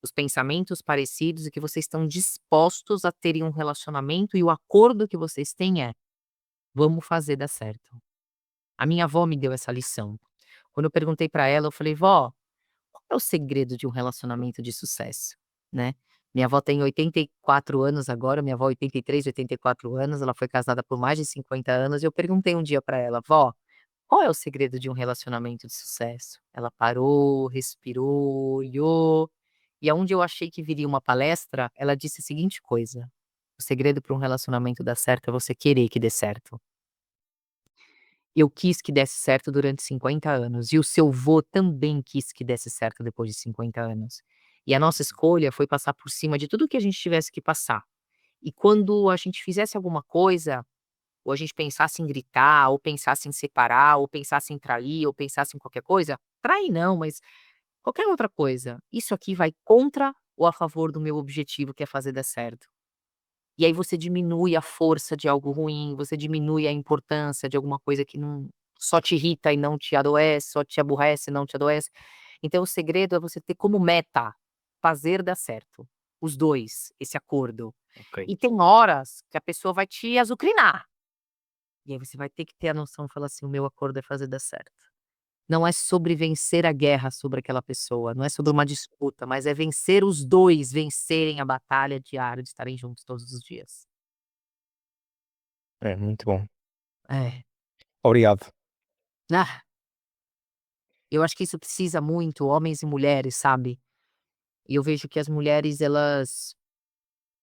os pensamentos parecidos e que vocês estão dispostos a terem um relacionamento e o acordo que vocês têm é: "Vamos fazer dar certo". A minha avó me deu essa lição. Quando eu perguntei pra ela, eu falei: "Vó, qual é o segredo de um relacionamento de sucesso?", né. Minha avó tem 84 anos agora, minha avó 83, 84 anos, ela foi casada por mais de 50 anos, e eu perguntei um dia pra ela: "Vó, qual é o segredo de um relacionamento de sucesso?". Ela parou, respirou, olhou, e aonde eu achei que viria uma palestra, ela disse a seguinte coisa: "O segredo para um relacionamento dar certo é você querer que dê certo". Eu quis que desse certo durante 50 anos, e o seu vô também quis que desse certo depois de 50 anos. E a nossa escolha foi passar por cima de tudo que a gente tivesse que passar. E quando a gente fizesse alguma coisa, ou a gente pensasse em gritar, ou pensasse em separar, ou pensasse em trair, ou pensasse em qualquer coisa, trair não, mas qualquer outra coisa, isso aqui vai contra ou a favor do meu objetivo, que é fazer dar certo. E aí você diminui a força de algo ruim, você diminui a importância de alguma coisa que não só te irrita e não te adoece, só te aborrece e não te adoece. Então o segredo é você ter como meta fazer dar certo, os 2 esse acordo. ok. E tem horas que a pessoa vai te azucrinar, e aí você vai ter que ter a noção e falar assim: "O meu acordo é fazer dar certo". Não é sobre vencer a guerra sobre aquela pessoa, não é sobre uma disputa, mas é vencer os 2 vencerem a batalha diária de estarem juntos todos os dias. É, muito bom. É. Obrigado. Ah, eu acho que isso precisa muito, homens e mulheres, sabe. E eu vejo que as mulheres elas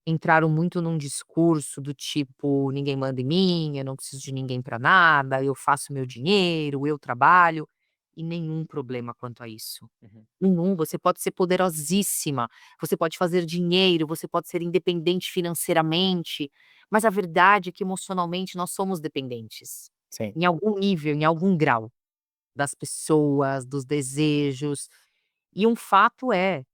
entraram muito num discurso do tipo: "Ninguém manda em mim, eu não preciso de ninguém pra nada, eu faço meu dinheiro, eu trabalho", e nenhum problema quanto a isso. Uhum. Nenhum, você pode ser poderosíssima, você pode fazer dinheiro, você pode ser independente financeiramente, mas a verdade é que emocionalmente nós somos dependentes, Sim. em algum nível, em algum grau. Das pessoas, dos desejos. E um fato é,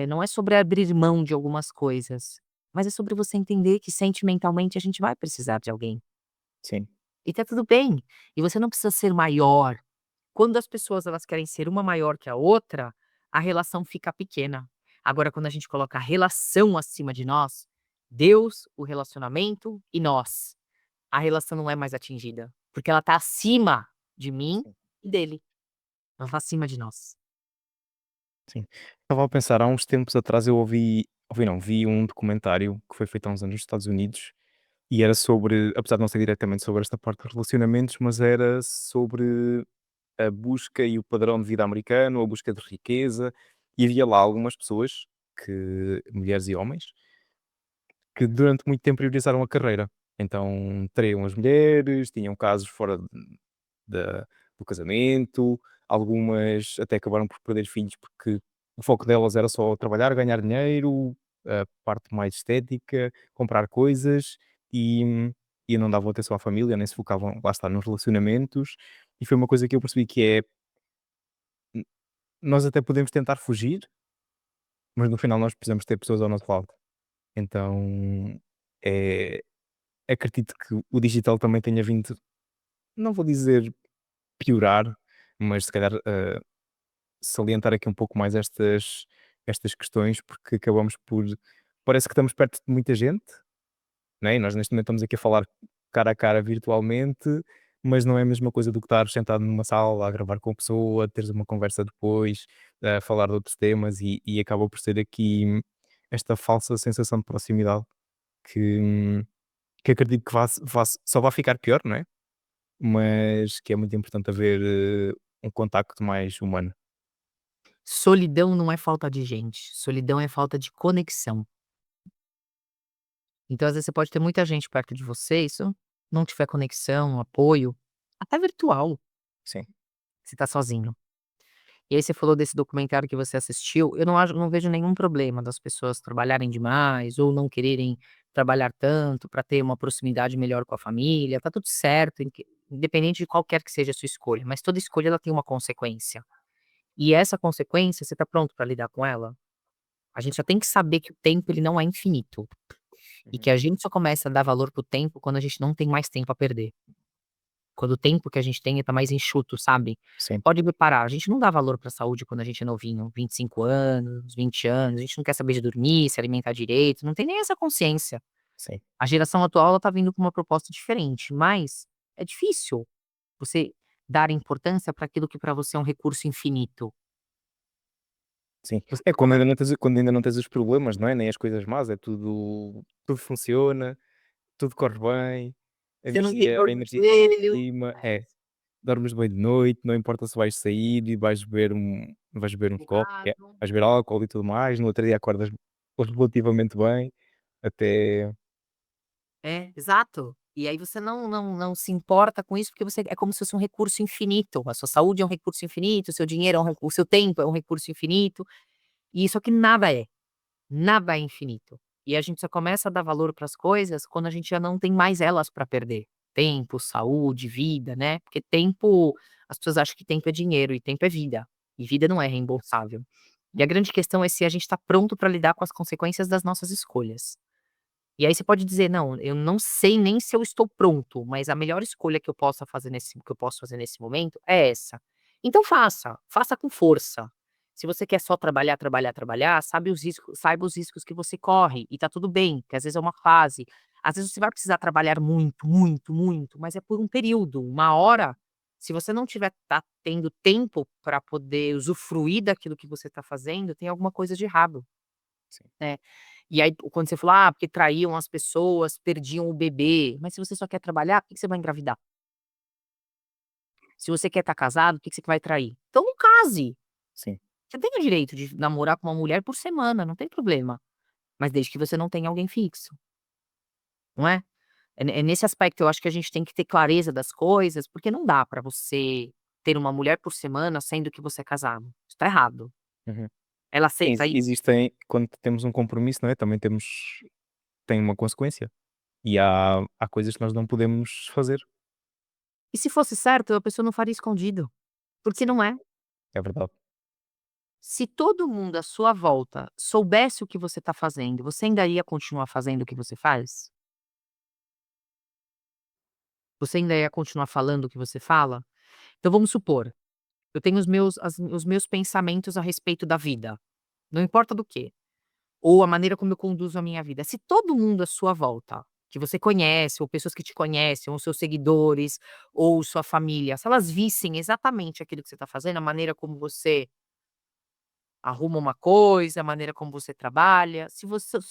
não é sobre abrir mão de algumas coisas, mas é sobre você entender que sentimentalmente a gente vai precisar de alguém. sim, E tá tudo bem. E você não precisa ser maior. Quando as pessoas elas querem ser uma maior que a outra, a relação fica pequena. Agora, quando a gente coloca a relação acima de nós, Deus, o relacionamento e nós, a relação não é mais atingida, porque ela tá acima de mim sim, e dele. Ela tá acima de nós. sim. Estava a pensar, há uns tempos atrás eu ouvi não, vi um documentário que foi feito há uns anos nos Estados Unidos e era sobre, apesar de não ser diretamente sobre esta parte de relacionamentos, mas era sobre a busca e o padrão de vida americano, a busca de riqueza, e havia lá algumas pessoas, mulheres e homens, que durante muito tempo priorizaram a carreira. Então traíam as mulheres, tinham casos fora da do casamento, algumas até acabaram por perder filhos porque o foco delas era só trabalhar, ganhar dinheiro, a parte mais estética, comprar coisas e e não davam atenção à família, nem se focavam, lá está, nos relacionamentos. E foi uma coisa que eu percebi que é, n nós até podemos tentar fugir, mas no final nós precisamos ter pessoas ao nosso lado. Então, eh, acredito que o digital também tenha vindo, não vou dizer piorar, mas se calhar, salientar aqui um pouco mais estas questões, porque acabamos por, parece que estamos perto de muita gente, né, e nós neste momento estamos aqui a falar cara a cara virtualmente, mas não é a mesma coisa do que estar sentado numa sala a gravar com a pessoa, teres uma conversa depois, a falar de outros temas e acaba por ser aqui esta falsa sensação de proximidade que que acredito que só vai ficar pior, não é? Mas que é muito importante haver, um contacto mais humano. Solidão não é falta de gente, solidão é falta de conexão. Então, às vezes, você pode ter muita gente perto de você, e se não tiver conexão, apoio, até virtual, Sim, você tá sozinho. E aí você falou desse documentário que você assistiu, eu não vejo nenhum problema das pessoas trabalharem demais ou não quererem trabalhar tanto para ter uma proximidade melhor com a família, tá tudo certo, independente de qualquer que seja a sua escolha, mas toda escolha ela tem uma consequência. E essa consequência, você tá pronto para lidar com ela? A gente já tem que saber que o tempo ele não é infinito, e uhum, que a gente só começa a dar valor pro tempo quando a gente não tem mais tempo a perder. Quando o tempo que a gente tem tá mais enxuto, sabe. sim, Pode reparar, a gente não dá valor pra saúde quando a gente é novinho, 25 anos, 20 anos, a gente não quer saber de dormir, se alimentar direito, não tem nem essa consciência. sim, A geração atual ela tá vindo com uma proposta diferente, mas é difícil você dar importância pra aquilo que pra você é um recurso infinito. sim. Você É come quando ainda não tens os problemas, não é, nem as coisas más, é tudo funciona, tudo corre bem, você não tem a dor no energia está lá em joelho. cima, É, é, dormes bem de noite, não importa se vais sair e vais beber uns copos, errado. vais beber álcool e tudo mais, no outro dia acordas relativamente bem, até É, exato. E aí você não se importa com isso, porque você é como se fosse um recurso infinito. A sua saúde é um recurso infinito, o seu dinheiro é o seu tempo é um recurso infinito, e isso aqui nada é, nada é infinito. E a gente só começa a dar valor para as coisas quando a gente já não tem mais elas para perder. Tempo, saúde, vida, né, porque tempo as pessoas acham que tempo é dinheiro e tempo é vida, e vida não é reembolsável. E a grande questão é se a gente está pronto para lidar com as consequências das nossas escolhas. E aí você pode dizer: "Não, eu não sei nem se eu estou pronto, mas a melhor escolha que eu posso fazer nesse momento é essa". Então faça, faça com força. Se você quer só trabalhar, trabalhar, trabalhar, saiba os riscos que você corre e tá tudo bem, que às vezes é uma fase. Às vezes você vai precisar trabalhar muito, muito, muito, mas é por um período, uma hora. Se você não tiver tá tendo tempo para poder usufruir daquilo que você está fazendo, tem alguma coisa de errado, sim, né. E aí quando você falou: "Ah, porque traíam as pessoas, perdiam o bebê", mas se você só quer trabalhar, por que que você vai engravidar? Se você quer estar casado, por que que você vai trair? Então não case, sim, você tem o direito de namorar com uma mulher por semana, não tem problema, mas desde que você não tenha alguém fixo, não é? É nesse aspecto eu acho que a gente tem que ter clareza das coisas, porque não dá pra você ter uma mulher por semana sendo que você é casado, isso tá errado. uhum. Ela Sim, aceita isso? existem quando temos um compromisso, não é, também tem uma consequência, e há coisas que nós não podemos fazer. E se fosse certo, a pessoa não faria escondido, porque Sim, não é. é verdade. Se todo mundo à sua volta soubesse o que você está fazendo, você ainda ia continuar fazendo o que você faz? Você ainda ia continuar falando o que você fala? Então vamos supor, eu tenho os meus pensamentos a respeito da vida, não importa do quê, ou a maneira como eu conduzo a minha vida. Se todo mundo à sua volta, que você conhece, ou pessoas que te conhecem, ou seus seguidores, ou sua família, se elas vissem exatamente aquilo que você está fazendo, a maneira como você arruma uma coisa, a maneira como você trabalha, se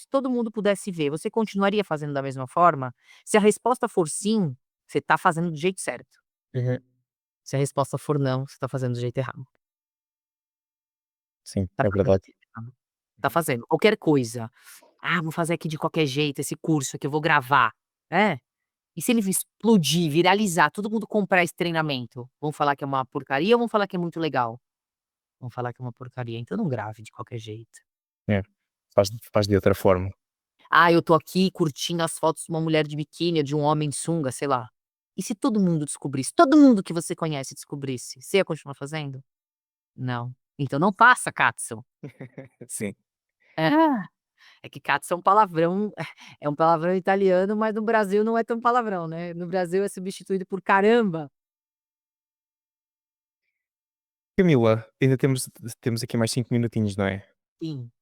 todo mundo pudesse ver, você continuaria fazendo da mesma forma? Se a resposta for sim, você está fazendo do jeito certo. Uhum. Se a resposta for não, você está fazendo do jeito errado. Sim, Tá é fazendo do verdade. jeito errado. Tá fazendo qualquer coisa. "Ah, vou fazer aqui de qualquer jeito esse curso aqui, eu vou gravar". É. E se ele explodir, viralizar, todo mundo comprar esse treinamento? Vão falar que é uma porcaria ou vão falar que é muito legal? Vão falar que é uma porcaria, então não grave de qualquer jeito. É, faz de outra forma. "Ah, eu tô aqui curtindo as fotos de uma mulher de biquíni, de um homem de sunga", sei lá. E se todo mundo descobrisse, todo mundo que você conhece descobrisse, você ia continuar fazendo? Não. Então não faça, Katsu. Sim. É. É que Katsu é um palavrão, é um palavrão italiano, mas no Brasil não é tão palavrão, né. No Brasil é substituído por caramba. Camila, ainda temos aqui mais 5 minutinhos, não é? Sim.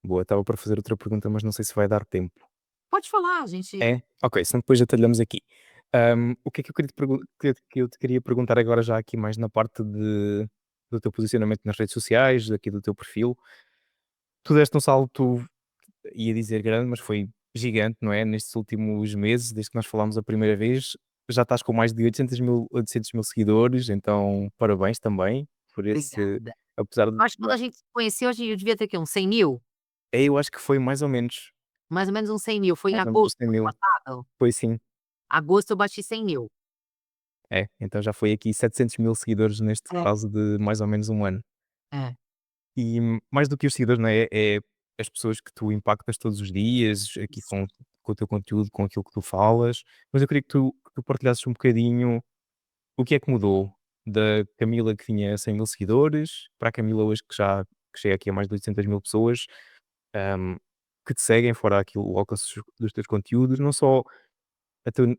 Boa, estava para fazer outra pergunta, mas não sei se vai dar tempo. Pode falar, a gente É? Ok, senão depois atalhamos aqui. O que é que eu queria que eu te queria perguntar agora já aqui mais na parte do teu posicionamento nas redes sociais, aqui do teu perfil. Tu deste um salto, ia dizer grande, mas foi gigante, não é? Nestes últimos meses, desde que nós falámos a primeira vez, já estás com mais de 800 mil seguidores, então parabéns também por esse, obrigada. apesar de Acho que quando a gente se conheceu, eu devia ter o quê? Uns 100.000. eu acho que foi mais ou menos, Mais ou menos uns 100.000. Foi em mais ou menos agosto uns 100 do ano mil. passado? Foi sim. Agosto eu bati 100.000. É, então já foi aqui 700 mil seguidores neste É. prazo de mais ou menos um ano. É. E mais do que os seguidores, não é? É as pessoas que tu impactas todos os dias, aqui Isso. com o teu conteúdo, com aquilo que tu falas. Mas eu queria que tu partilhasses um bocadinho o que é que mudou da Camila que tinha 100 mil seguidores para a Camila hoje que chega aqui a mais de 800 mil pessoas, ahm, que te seguem fora aquilo, o alcance dos teus conteúdos, não só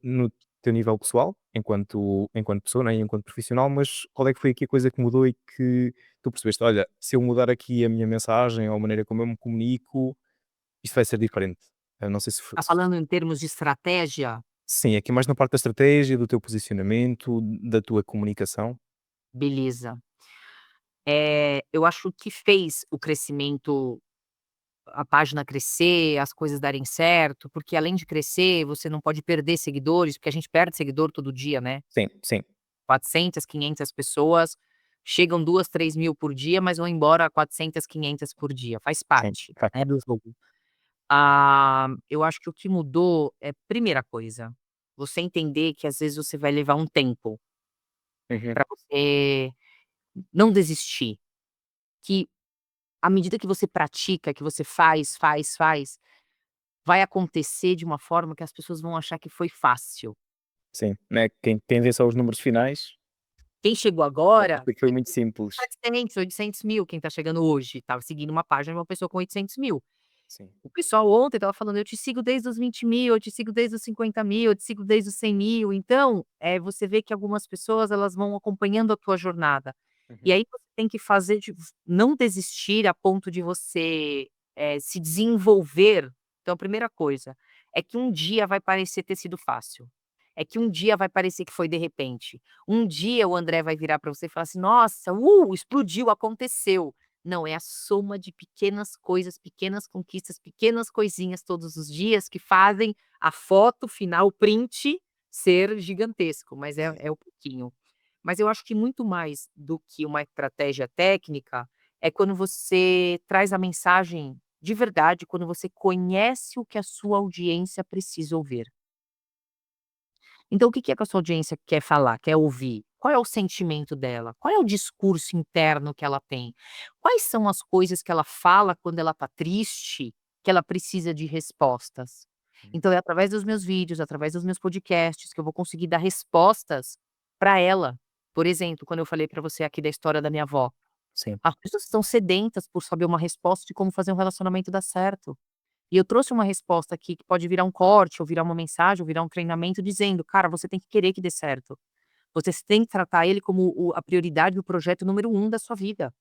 no teu nível pessoal, enquanto pessoa, né, e enquanto profissional, mas qual é que foi aqui a coisa que mudou e que tu percebeste: "Olha, se eu mudar aqui a minha mensagem ou a maneira como eu me comunico, isto vai ser diferente". Eu não sei se Tá falando em termos de estratégia? sim, aqui mais na parte da estratégia, do teu posicionamento, da tua comunicação. Beleza. Eu acho que fez o crescimento, a página crescer, as coisas darem certo, porque além de crescer, você não pode perder seguidores, porque a gente perde seguidor todo dia, né. Sim, sim, 400, 500 pessoas, chegam 2, 3.000 por dia, mas vão embora 400, 500 por dia, faz sim, parte, faz né, parte. do jogo. Eu acho que o que mudou é, primeira coisa, você entender que às vezes você vai levar um tempo Uhum. para você não desistir, que à medida que você pratica, que você faz, faz, faz, vai acontecer de uma forma que as pessoas vão achar que foi fácil. Sim, né, quem vê só os números finais, Quem chegou acha agora, que foi muito simples. 700, 800.000, quem tá chegando hoje, estava seguindo uma página de uma pessoa com 800.000. Sim. O pessoal ontem estava falando: "Eu te sigo desde os 20.000, eu te sigo desde os 50.000, eu te sigo desde os 100.000". Então, você vê que algumas pessoas elas vão acompanhando a tua jornada. E Uhum. aí você tem que fazer de não desistir a ponto de você, se desenvolver. Então a primeira coisa, é que um dia vai parecer ter sido fácil. É que um dia vai parecer que foi de repente. Um dia o André vai virar para você e falar assim: "Nossa, explodiu, aconteceu". Não, é a soma de pequenas coisas, pequenas conquistas, pequenas coisinhas todos os dias que fazem a foto final, o print, ser gigantesco, mas é Sim. é o pouquinho. Mas eu acho que muito mais do que uma estratégia técnica, é quando você traz a mensagem de verdade, quando você conhece o que a sua audiência precisa ouvir. Então o que é que a sua audiência quer falar, quer ouvir? Qual é o sentimento dela? Qual é o discurso interno que ela tem? Quais são as coisas que ela fala quando ela está triste, que ela precisa de respostas? Uhum. Então é através dos meus vídeos, através dos meus podcasts que eu vou conseguir dar respostas para ela. Por exemplo, quando eu falei para você aqui da história da minha avó. sim, As pessoas estão sedentas por saber uma resposta de como fazer um relacionamento dar certo. E eu trouxe uma resposta aqui que pode virar um corte, ou virar uma mensagem, ou virar um treinamento dizendo: "Cara, você tem que querer que dê certo. Você tem que tratar ele como a prioridade do projeto número um da sua vida.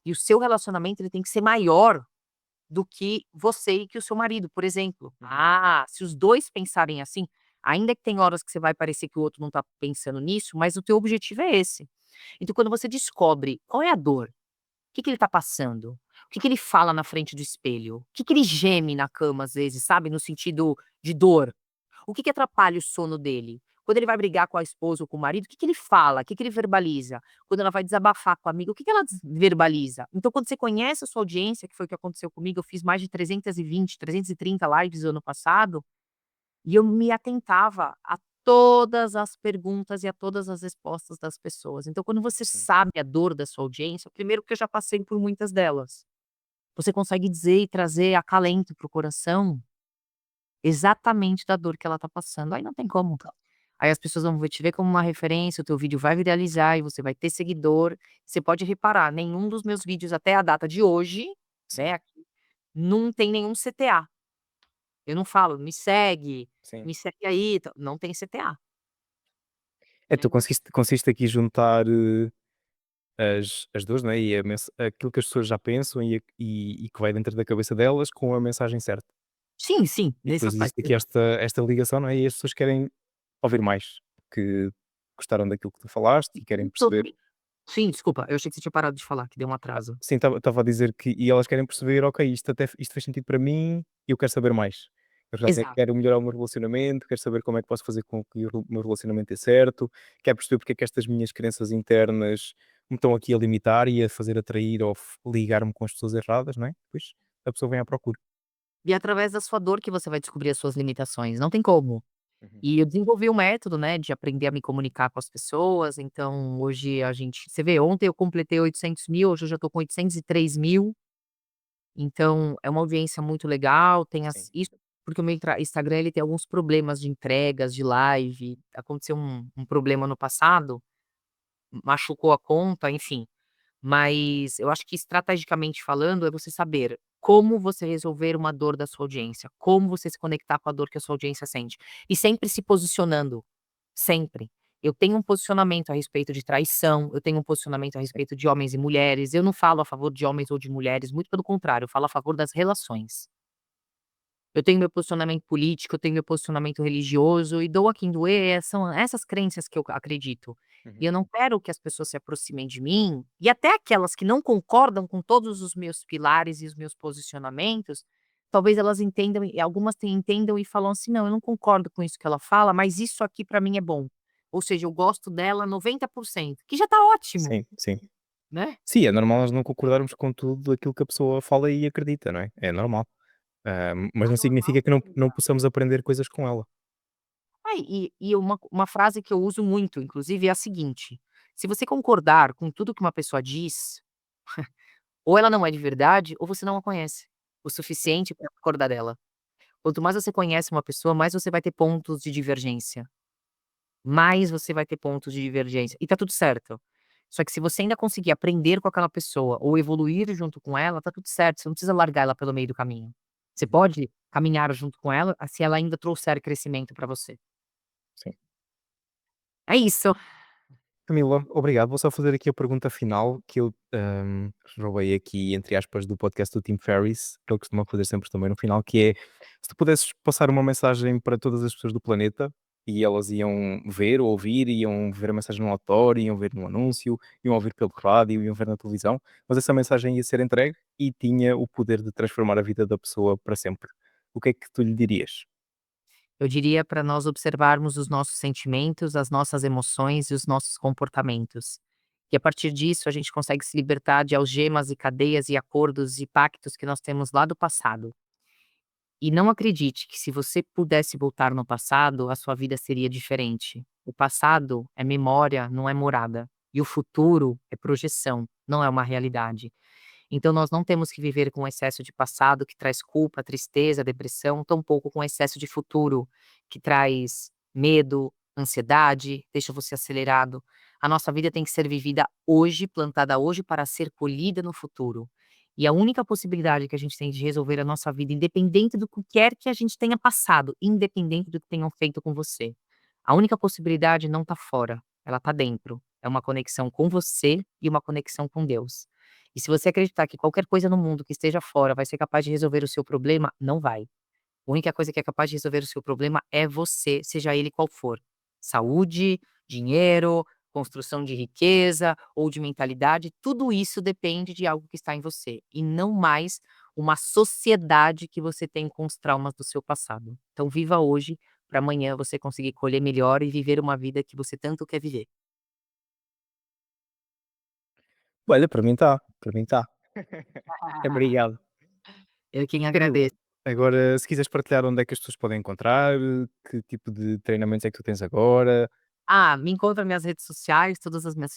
E o seu relacionamento ele tem que ser maior do que você e que o seu marido", por exemplo. uhum, Ah, se os 2 pensarem assim, ainda que tem horas que você vai parecer que o outro não está pensando nisso, mas o teu objetivo é esse. Então quando você descobre qual é a dor, o que que ele está passando, o que que ele fala na frente do espelho, o que que ele geme na cama às vezes, sabe, no sentido de dor, o que que atrapalha o sono dele? Quando ele vai brigar com a esposa ou com o marido, o que que ele fala? O que que ele verbaliza? Quando ela vai desabafar com a amiga, o que que ela verbaliza? Então, quando você conhece a sua audiência, que foi o que aconteceu comigo, eu fiz mais de 320, 330 lives ano passado, e eu me atentava a todas as perguntas e a todas as respostas das pessoas. Então, quando você sim. sabe a dor da sua audiência, primeiro que eu já passei por muitas delas, você consegue dizer e trazer acalento para o coração exatamente da dor que ela está passando. Aí não tem como. Aí as pessoas vão ver te ver como uma referência, o teu vídeo vai viralizar e você vai ter seguidor. Você pode reparar, nenhum dos meus vídeos até a data de hoje, Sim, né, não tem nenhum CTA. Eu não falo: sim. me segue aí", não tem CTA, É, tu né. conseguiste aqui juntar, as 2, né, e aquilo que as pessoas já pensam e que vai dentro da cabeça delas com a mensagem certa. Sim, sim, E nessa depois faz existe aqui esta ligação, não é, e as pessoas querem ouvir mais, que gostaram daquilo que tu falaste e querem perceber. sim, desculpa, eu achei que você tinha parado de falar, que deu um atraso. Sim, estava a dizer que e elas querem perceber: "Ok, isto fez sentido para mim e eu quero saber mais". Eu já Exato. quero melhorar o meu relacionamento, quero saber como é que posso fazer com que o meu relacionamento dê certo, quero perceber porque é que estas minhas crenças internas me estão aqui a limitar e a fazer atrair ou ligar-me com as pessoas erradas, não é? Depois a pessoa vem à procura. E é através da sua dor que você vai descobrir as suas limitações, não tem como. Uhum. E eu desenvolvi um método, né, de aprender a me comunicar com as pessoas, então hoje a gente você vê, ontem eu completei 800.000, hoje eu já estou com 803.000, então é uma audiência muito legal, tem Sim. as isso porque o meu Instagram ele tem alguns problemas de entregas, de live, aconteceu um problema no passado, machucou a conta, enfim. Mas eu acho que estrategicamente falando, é você saber como você resolver uma dor da sua audiência, como você se conectar com a dor que a sua audiência sente. E sempre se posicionando, sempre. Eu tenho um posicionamento a respeito de traição, eu tenho um posicionamento a respeito de homens e mulheres, eu não falo a favor de homens ou de mulheres, muito pelo contrário, eu falo a favor das relações. Eu tenho meu posicionamento político, eu tenho meu posicionamento religioso e doa quem doer, são essas crenças que eu acredito. E Uhum. eu não quero que as pessoas se aproximem de mim, e até aquelas que não concordam com todos os meus pilares e os meus posicionamentos, talvez elas entendam e algumas entendam e falam assim: "Não, eu não concordo com isso que ela fala, mas isso aqui pra mim é bom". Ou seja, eu gosto dela 90%, que já tá ótimo, Sim, sim. né. Sim, é normal nós não concordarmos com tudo aquilo que a pessoa fala e acredita, não é? É normal. Mas Ah, não normal. significa que não possamos aprender coisas com ela. E uma frase que eu uso muito, inclusive, é a seguinte: se você concordar com tudo que uma pessoa diz, ou ela não é de verdade, ou você não a conhece o Sim, suficiente para discordar dela. Quanto mais você conhece uma pessoa, mais você vai ter pontos de divergência, mais você vai ter pontos de divergência, e tá tudo certo. Só que se você ainda conseguir aprender com aquela pessoa ou evoluir junto com ela, tá tudo certo, você não precisa largar ela pelo meio do caminho. Você uhum, pode caminhar junto com ela, se ela ainda trouxer crescimento para você. sim. É isso. Camila, obrigado. Vou só fazer aqui a pergunta final que eu, roubei aqui, entre aspas, do podcast do Tim Ferriss, que ele costuma fazer sempre também no final, que é, se tu pudesses passar uma mensagem para todas as pessoas do planeta, e elas iam ver ou ouvir, iam ver a mensagem no outdoor, iam ver no anúncio, iam ouvir pelo rádio, iam ver na televisão, mas essa mensagem ia ser entregue e tinha o poder de transformar a vida da pessoa para sempre. O que é que tu lhe dirias? Eu diria para nós observarmos os nossos sentimentos, as nossas emoções e os nossos comportamentos. E a partir disso, a gente consegue se libertar de algemas e cadeias e acordos e pactos que nós temos lá do passado. E não acredite que se você pudesse voltar no passado, a sua vida seria diferente. O passado é memória, não é morada. E o futuro é projeção, não é uma realidade. Então nós não temos que viver com excesso de passado que traz culpa, tristeza, depressão, tampouco com excesso de futuro que traz medo, ansiedade, deixa você acelerado. A nossa vida tem que ser vivida hoje, plantada hoje para ser colhida no futuro. E a única possibilidade que a gente tem de resolver a nossa vida, independente do que quer que a gente tenha passado, independente do que tenham feito com você. A única possibilidade não está fora, ela está dentro. É uma conexão com você e uma conexão com Deus. E se você acreditar que qualquer coisa no mundo que esteja fora vai ser capaz de resolver o seu problema, não vai. A única coisa que é capaz de resolver o seu problema é você, seja ele qual for. Saúde, dinheiro, construção de riqueza ou de mentalidade, tudo isso depende de algo que está em você e não mais uma sociedade que você tem com os traumas do seu passado. Então viva hoje para amanhã você conseguir colher melhor e viver uma vida que você tanto quer viver. Olha, para mim está. Obrigado. Eu quem Camila, agradeço. agora se quiseres partilhar onde é que as pessoas podem encontrar, que tipo de treinamentos é que tu tens agora, Me encontra nas minhas redes sociais, todas as minhas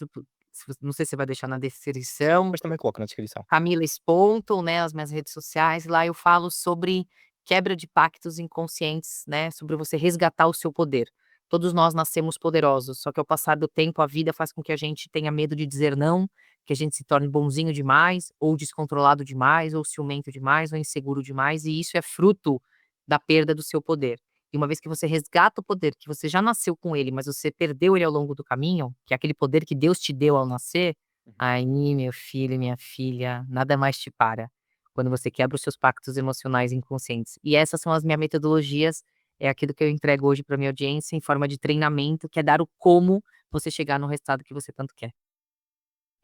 não sei se você vai deixar na descrição. mas também coloco na descrição. Camila Sponton, né, as minhas redes sociais, lá eu falo sobre quebra de pactos inconscientes, né, sobre você resgatar o seu poder. Todos nós nascemos poderosos, só que ao passar do tempo a vida faz com que a gente tenha medo de dizer não, que a gente se torne bonzinho demais, ou descontrolado demais, ou ciumento demais, ou inseguro demais, e isso é fruto da perda do seu poder. E uma vez que você resgata o poder, que você já nasceu com ele, mas você perdeu ele ao longo do caminho, que é aquele poder que Deus te deu ao nascer, Uhum. aí, meu filho e minha filha, nada mais te para, quando você quebra os seus pactos emocionais inconscientes. E essas são as minhas metodologias, é aquilo que eu entrego hoje para minha audiência em forma de treinamento, que é dar o como você chegar no resultado que você tanto quer.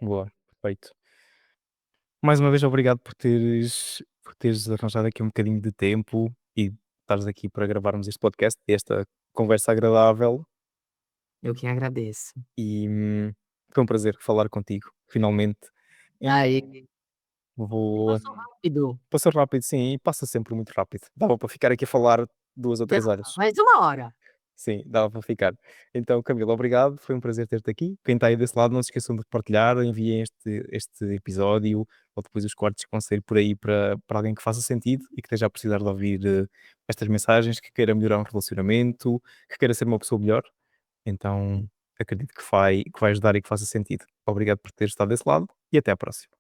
Boa, perfeito. Mais uma vez obrigado por teres arranjado aqui um bocadinho de tempo e estares aqui para gravarmos este podcast, esta conversa agradável Eu que agradeço. e, foi um prazer falar contigo, finalmente. Aí, e Vou passou rápido. passou rápido sim, e passa sempre muito rápido. Dava para ficar aqui a falar 2 ou 3 Dava, horas. mais de 1 hora. Sim, dava para ficar. Então, Camilo, obrigado, foi um prazer ter-te aqui. Quem está aí desse lado, não se esqueçam de partilhar, enviem este episódio ou depois os cortes que vão sair por aí para alguém que faça sentido e que esteja a precisar de ouvir estas mensagens, que queira melhorar um relacionamento, que queira ser uma pessoa melhor. Então, acredito que vai ajudar e que faça sentido. Obrigado por ter estado desse lado e até à próxima.